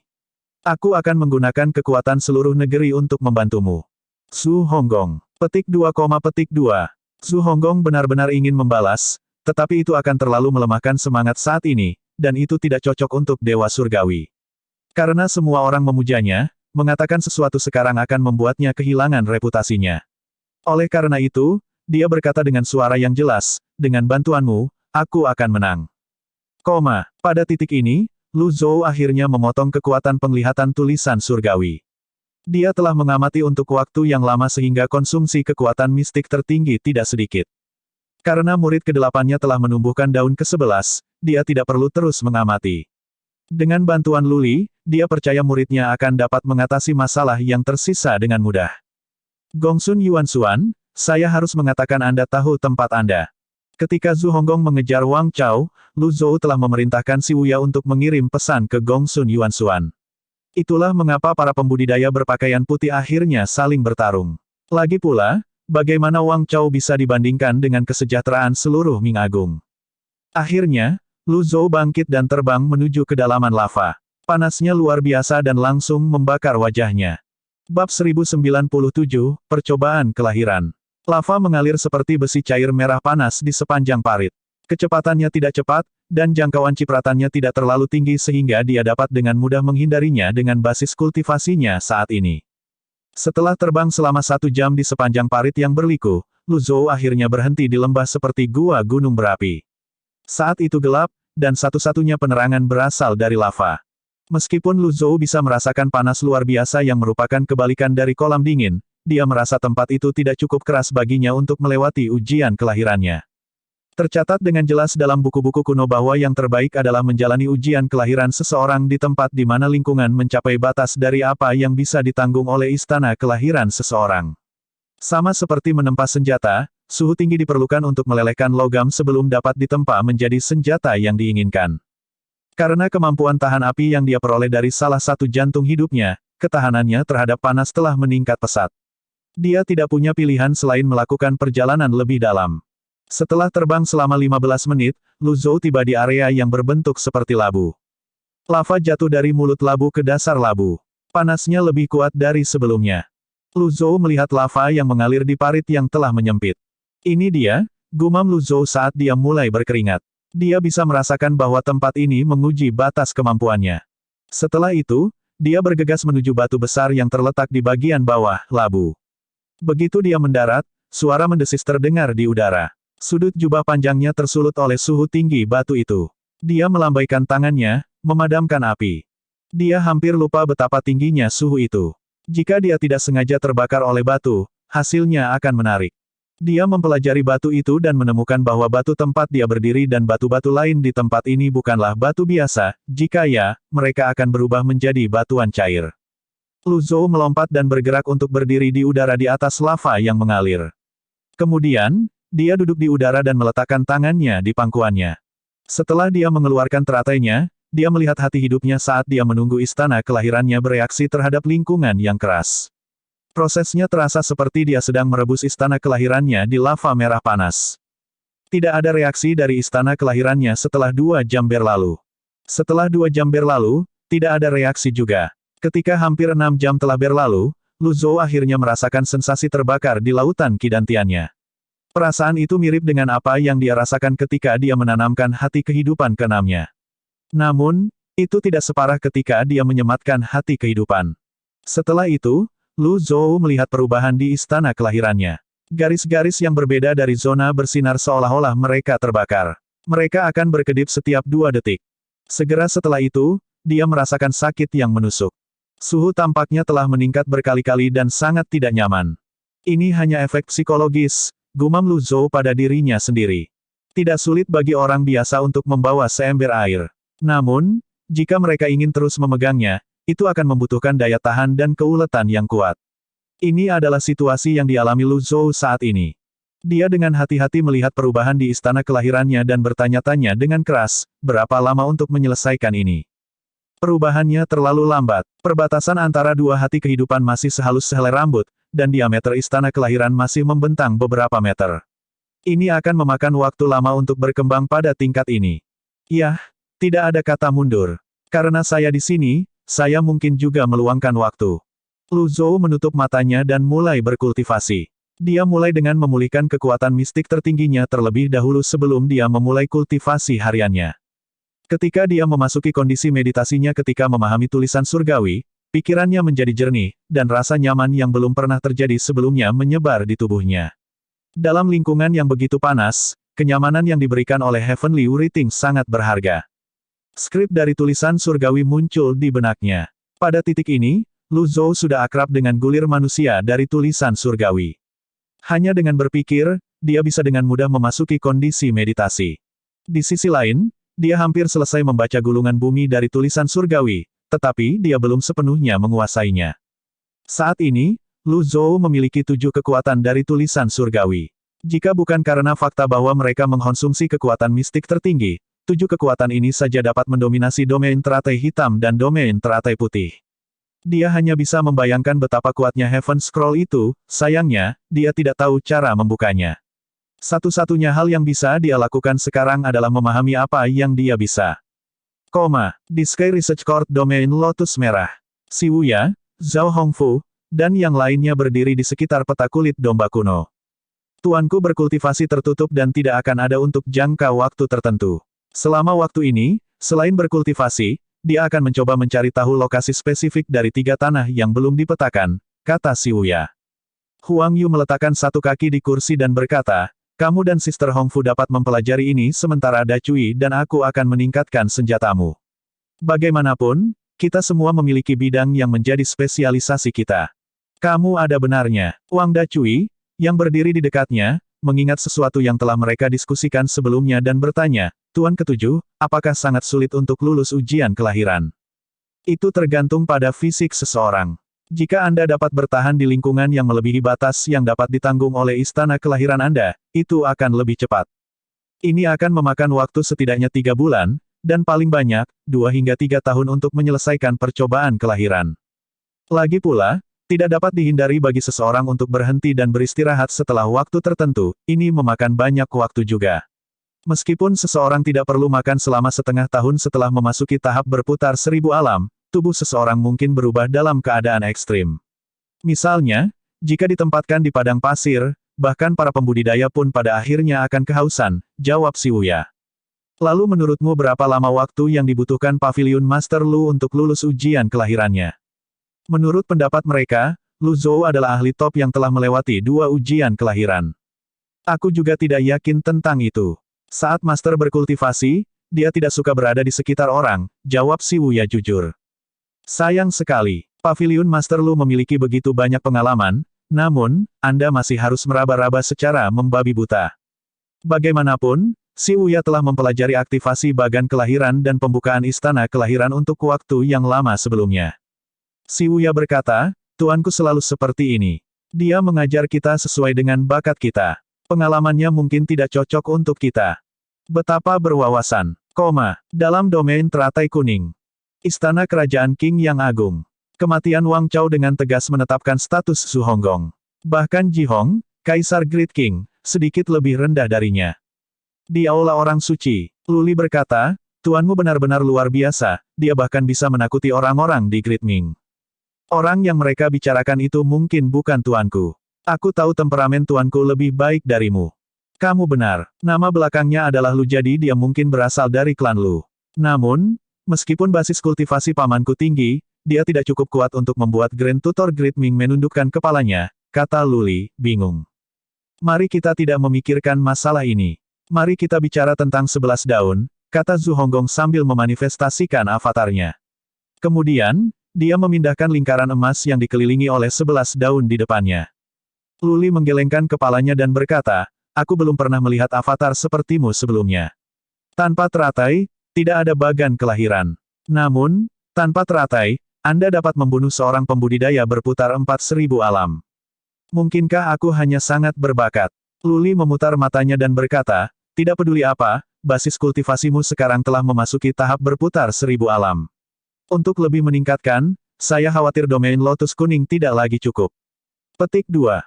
Aku akan menggunakan kekuatan seluruh negeri untuk membantumu. Su Honggong. Petik 2, petik 2. Su Honggong benar-benar ingin membalas, tetapi itu akan terlalu melemahkan semangat saat ini, dan itu tidak cocok untuk Dewa Surgawi. Karena semua orang memujanya, mengatakan sesuatu sekarang akan membuatnya kehilangan reputasinya. Oleh karena itu, dia berkata dengan suara yang jelas, dengan bantuanmu, aku akan menang. Pada titik ini, Lu Zhou akhirnya memotong kekuatan penglihatan tulisan surgawi. Dia telah mengamati untuk waktu yang lama sehingga konsumsi kekuatan mistik tertinggi tidak sedikit. Karena murid ke-8-nya telah menumbuhkan daun ke-11, dia tidak perlu terus mengamati. Dengan bantuan Luli, dia percaya muridnya akan dapat mengatasi masalah yang tersisa dengan mudah. Gongsun Yuanxuan, saya harus mengatakan Anda tahu tempat Anda. Ketika Zhu Honggong mengejar Wang Chao, Lu Zhou telah memerintahkan Si Wuya untuk mengirim pesan ke Gongsun Yuanxuan. Itulah mengapa para pembudidaya berpakaian putih akhirnya saling bertarung. Lagi pula, bagaimana Wang Chao bisa dibandingkan dengan kesejahteraan seluruh Ming Agung? Akhirnya, Lu Zhou bangkit dan terbang menuju kedalaman lava. Panasnya luar biasa dan langsung membakar wajahnya. Bab 1097, Percobaan Kelahiran. Lava mengalir seperti besi cair merah panas di sepanjang parit. Kecepatannya tidak cepat, dan jangkauan cipratannya tidak terlalu tinggi sehingga dia dapat dengan mudah menghindarinya dengan basis kultivasinya saat ini. Setelah terbang selama 1 jam di sepanjang parit yang berliku, Lu Zhou akhirnya berhenti di lembah seperti gua gunung berapi. Saat itu gelap, dan satu-satunya penerangan berasal dari lava. Meskipun Lu Zhou bisa merasakan panas luar biasa yang merupakan kebalikan dari kolam dingin, dia merasa tempat itu tidak cukup keras baginya untuk melewati ujian kelahirannya. Tercatat dengan jelas dalam buku-buku kuno bahwa yang terbaik adalah menjalani ujian kelahiran seseorang di tempat di mana lingkungan mencapai batas dari apa yang bisa ditanggung oleh istana kelahiran seseorang. Sama seperti menempa senjata, suhu tinggi diperlukan untuk melelehkan logam sebelum dapat ditempa menjadi senjata yang diinginkan. Karena kemampuan tahan api yang dia peroleh dari salah satu jantung hidupnya, ketahanannya terhadap panas telah meningkat pesat. Dia tidak punya pilihan selain melakukan perjalanan lebih dalam. Setelah terbang selama 15 menit, Lu Zhou tiba di area yang berbentuk seperti labu. Lava jatuh dari mulut labu ke dasar labu. Panasnya lebih kuat dari sebelumnya. Lu Zhou melihat lava yang mengalir di parit yang telah menyempit. Ini dia, gumam Lu Zhou saat dia mulai berkeringat. Dia bisa merasakan bahwa tempat ini menguji batas kemampuannya. Setelah itu, dia bergegas menuju batu besar yang terletak di bagian bawah labu. Begitu dia mendarat, suara mendesis terdengar di udara. Sudut jubah panjangnya tersulut oleh suhu tinggi batu itu. Dia melambaikan tangannya, memadamkan api. Dia hampir lupa betapa tingginya suhu itu. Jika dia tidak sengaja terbakar oleh batu, hasilnya akan menarik. Dia mempelajari batu itu dan menemukan bahwa batu tempat dia berdiri dan batu-batu lain di tempat ini bukanlah batu biasa, jika ya, mereka akan berubah menjadi batuan cair. Lu Zhou melompat dan bergerak untuk berdiri di udara di atas lava yang mengalir. Kemudian, dia duduk di udara dan meletakkan tangannya di pangkuannya. Setelah dia mengeluarkan teratainya, dia melihat hati hidupnya saat dia menunggu istana kelahirannya bereaksi terhadap lingkungan yang keras. Prosesnya terasa seperti dia sedang merebus istana kelahirannya di lava merah panas. Tidak ada reaksi dari istana kelahirannya setelah 2 jam berlalu. Setelah 2 jam berlalu, tidak ada reaksi juga. Ketika hampir 6 jam telah berlalu, Lu Zhou akhirnya merasakan sensasi terbakar di lautan kidantiannya. Perasaan itu mirip dengan apa yang dia rasakan ketika dia menanamkan hati kehidupan ke-6-nya. Namun, itu tidak separah ketika dia menyematkan hati kehidupan. Setelah itu, Lu Zhou melihat perubahan di istana kelahirannya. Garis-garis yang berbeda dari zona bersinar seolah-olah mereka terbakar. Mereka akan berkedip setiap 2 detik. Segera setelah itu, dia merasakan sakit yang menusuk. Suhu tampaknya telah meningkat berkali-kali dan sangat tidak nyaman. Ini hanya efek psikologis, gumam Lu Zhou pada dirinya sendiri. Tidak sulit bagi orang biasa untuk membawa seember air. Namun, jika mereka ingin terus memegangnya, itu akan membutuhkan daya tahan dan keuletan yang kuat. Ini adalah situasi yang dialami Lu Zhou saat ini. Dia dengan hati-hati melihat perubahan di istana kelahirannya dan bertanya-tanya dengan keras, berapa lama untuk menyelesaikan ini. Perubahannya terlalu lambat. Perbatasan antara 2 hati kehidupan masih sehalus sehelai rambut, dan diameter istana kelahiran masih membentang beberapa meter. Ini akan memakan waktu lama untuk berkembang pada tingkat ini. Yah, tidak ada kata mundur. Karena saya di sini, saya mungkin juga meluangkan waktu. Lu Zhou menutup matanya dan mulai berkultivasi. Dia mulai dengan memulihkan kekuatan mistik tertingginya terlebih dahulu sebelum dia memulai kultivasi hariannya. Ketika dia memasuki kondisi meditasinya ketika memahami tulisan surgawi, pikirannya menjadi jernih, dan rasa nyaman yang belum pernah terjadi sebelumnya menyebar di tubuhnya. Dalam lingkungan yang begitu panas, kenyamanan yang diberikan oleh Heavenly Writing sangat berharga. Skrip dari tulisan surgawi muncul di benaknya. Pada titik ini, Lu Zhou sudah akrab dengan gulir manusia dari tulisan surgawi. Hanya dengan berpikir, dia bisa dengan mudah memasuki kondisi meditasi. Di sisi lain, dia hampir selesai membaca gulungan bumi dari tulisan surgawi, tetapi dia belum sepenuhnya menguasainya. Saat ini, Lu Zhou memiliki 7 kekuatan dari tulisan surgawi. Jika bukan karena fakta bahwa mereka mengkonsumsi kekuatan mistik tertinggi, 7 kekuatan ini saja dapat mendominasi domain teratai hitam dan domain teratai putih. Dia hanya bisa membayangkan betapa kuatnya Heaven Scroll itu, sayangnya, dia tidak tahu cara membukanya. Satu-satunya hal yang bisa dia lakukan sekarang adalah memahami apa yang dia bisa. Di Sky Research Court Domain Lotus Merah. Si Wuya, Zhao Hongfu, dan yang lainnya berdiri di sekitar peta kulit domba kuno. Tuanku berkultivasi tertutup dan tidak akan ada untuk jangka waktu tertentu. Selama waktu ini, selain berkultivasi, dia akan mencoba mencari tahu lokasi spesifik dari 3 tanah yang belum dipetakan, kata si Wuya. Huang Yu meletakkan satu kaki di kursi dan berkata, kamu dan Sister Hongfu dapat mempelajari ini sementara Da Cui dan aku akan meningkatkan senjatamu. Bagaimanapun, kita semua memiliki bidang yang menjadi spesialisasi kita. Kamu ada benarnya. Wang Da Cui, yang berdiri di dekatnya, mengingat sesuatu yang telah mereka diskusikan sebelumnya dan bertanya, Tuan ketujuh, apakah sangat sulit untuk lulus ujian kelahiran? Itu tergantung pada fisik seseorang. Jika Anda dapat bertahan di lingkungan yang melebihi batas yang dapat ditanggung oleh istana kelahiran Anda, itu akan lebih cepat. Ini akan memakan waktu setidaknya 3 bulan, dan paling banyak, 2 hingga 3 tahun untuk menyelesaikan percobaan kelahiran. Lagi pula, tidak dapat dihindari bagi seseorang untuk berhenti dan beristirahat setelah waktu tertentu, ini memakan banyak waktu juga. Meskipun seseorang tidak perlu makan selama setengah tahun setelah memasuki tahap berputar 1000 alam, tubuh seseorang mungkin berubah dalam keadaan ekstrim. Misalnya, jika ditempatkan di padang pasir, bahkan para pembudidaya pun pada akhirnya akan kehausan, jawab si Wuya. Lalu menurutmu berapa lama waktu yang dibutuhkan Pavilion Master Lu untuk lulus ujian kelahirannya? Menurut pendapat mereka, Lu Zhou adalah ahli top yang telah melewati 2 ujian kelahiran. Aku juga tidak yakin tentang itu. Saat Master berkultivasi, dia tidak suka berada di sekitar orang, jawab si Wuya jujur. Sayang sekali, Pavilion Master Lu memiliki begitu banyak pengalaman, namun, Anda masih harus meraba-raba secara membabi buta. Bagaimanapun, si Wuya telah mempelajari aktivasi bagan kelahiran dan pembukaan istana kelahiran untuk waktu yang lama sebelumnya. Si Wuya berkata, Tuanku selalu seperti ini. Dia mengajar kita sesuai dengan bakat kita. Pengalamannya mungkin tidak cocok untuk kita. Betapa berwawasan. Dalam domain teratai kuning. Istana Kerajaan Qing yang Agung. Kematian Wang Chao dengan tegas menetapkan status Su Honggong. Bahkan Ji Hong, Kaisar Great King, sedikit lebih rendah darinya. Di aula orang suci, Luli berkata, "Tuanmu benar-benar luar biasa, dia bahkan bisa menakuti orang-orang di Great Ming. Orang yang mereka bicarakan itu mungkin bukan tuanku. Aku tahu temperamen tuanku lebih baik darimu." Kamu benar. Nama belakangnya adalah Lu, jadi dia mungkin berasal dari klan Lu. Namun, meskipun basis kultivasi pamanku tinggi, dia tidak cukup kuat untuk membuat Grand Tutor Great Ming menundukkan kepalanya, kata Luli, bingung. Mari kita tidak memikirkan masalah ini. Mari kita bicara tentang 11 daun, kata Zhu Honggong sambil memanifestasikan avatarnya. Kemudian, dia memindahkan lingkaran emas yang dikelilingi oleh 11 daun di depannya. Luli menggelengkan kepalanya dan berkata, "Aku belum pernah melihat avatar sepertimu sebelumnya. Tanpa teratai, tidak ada bagan kelahiran. Namun, tanpa teratai, Anda dapat membunuh seorang pembudidaya berputar 4.000 alam. Mungkinkah aku hanya sangat berbakat?" Luli memutar matanya dan berkata, "Tidak peduli apa, basis kultivasimu sekarang telah memasuki tahap berputar 1.000 alam. Untuk lebih meningkatkan, saya khawatir domain lotus kuning tidak lagi cukup." Petik 2.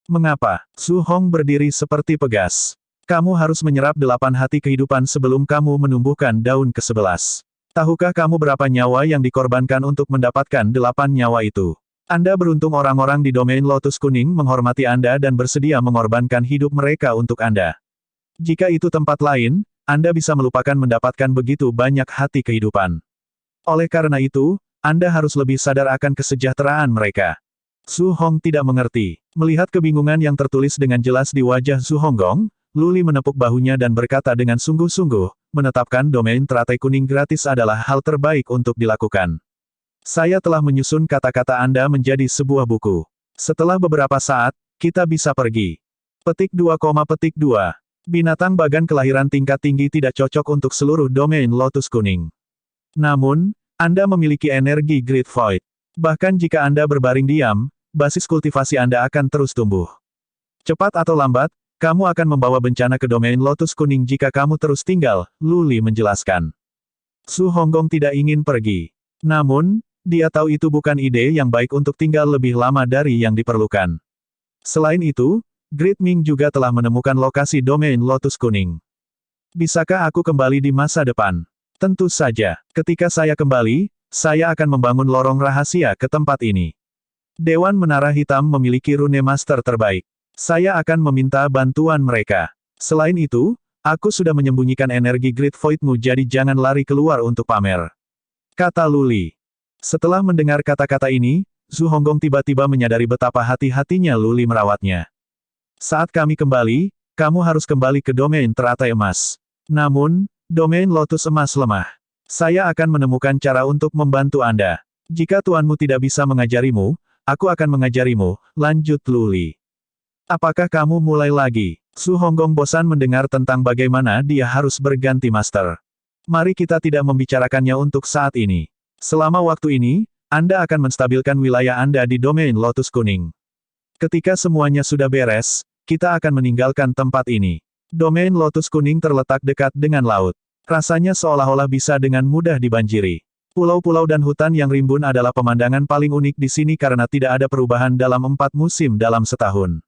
Mengapa? Su Hong berdiri seperti pegas. Kamu harus menyerap 8 hati kehidupan sebelum kamu menumbuhkan daun ke-11. Tahukah kamu berapa nyawa yang dikorbankan untuk mendapatkan 8 nyawa itu? Anda beruntung orang-orang di domain lotus kuning menghormati Anda dan bersedia mengorbankan hidup mereka untuk Anda. Jika itu tempat lain, Anda bisa melupakan mendapatkan begitu banyak hati kehidupan. Oleh karena itu, Anda harus lebih sadar akan kesejahteraan mereka. Su Hong tidak mengerti. Melihat kebingungan yang tertulis dengan jelas di wajah Su Honggong, Luli menepuk bahunya dan berkata dengan sungguh-sungguh, menetapkan domain teratai kuning gratis adalah hal terbaik untuk dilakukan. Saya telah menyusun kata-kata Anda menjadi sebuah buku. Setelah beberapa saat, kita bisa pergi. Petik 2, petik 2. Binatang bagan kelahiran tingkat tinggi tidak cocok untuk seluruh domain lotus kuning. Namun, Anda memiliki energi Great Void. Bahkan jika Anda berbaring diam, basis kultivasi Anda akan terus tumbuh. Cepat atau lambat, kamu akan membawa bencana ke domain lotus kuning jika kamu terus tinggal, Luli menjelaskan. Su Honggong tidak ingin pergi. Namun, dia tahu itu bukan ide yang baik untuk tinggal lebih lama dari yang diperlukan. Selain itu, Great Ming juga telah menemukan lokasi domain lotus kuning. Bisakah aku kembali di masa depan? Tentu saja. Ketika saya kembali, saya akan membangun lorong rahasia ke tempat ini. Dewan Menara Hitam memiliki rune master terbaik. Saya akan meminta bantuan mereka. Selain itu, aku sudah menyembunyikan energi Great Void-mu, jadi jangan lari keluar untuk pamer, kata Luli. Setelah mendengar kata-kata ini, Zhu Honggong tiba-tiba menyadari betapa hati-hatinya Luli merawatnya. Saat kami kembali, kamu harus kembali ke domain teratai emas. Namun, domain lotus emas lemah. Saya akan menemukan cara untuk membantu Anda. Jika tuanmu tidak bisa mengajarimu, aku akan mengajarimu, lanjut Luli. Apakah kamu mulai lagi? Su Honggong bosan mendengar tentang bagaimana dia harus berganti master. Mari kita tidak membicarakannya untuk saat ini. Selama waktu ini, Anda akan menstabilkan wilayah Anda di domain lotus kuning. Ketika semuanya sudah beres, kita akan meninggalkan tempat ini. Domain lotus kuning terletak dekat dengan laut. Rasanya seolah-olah bisa dengan mudah dibanjiri. Pulau-pulau dan hutan yang rimbun adalah pemandangan paling unik di sini karena tidak ada perubahan dalam 4 musim dalam setahun.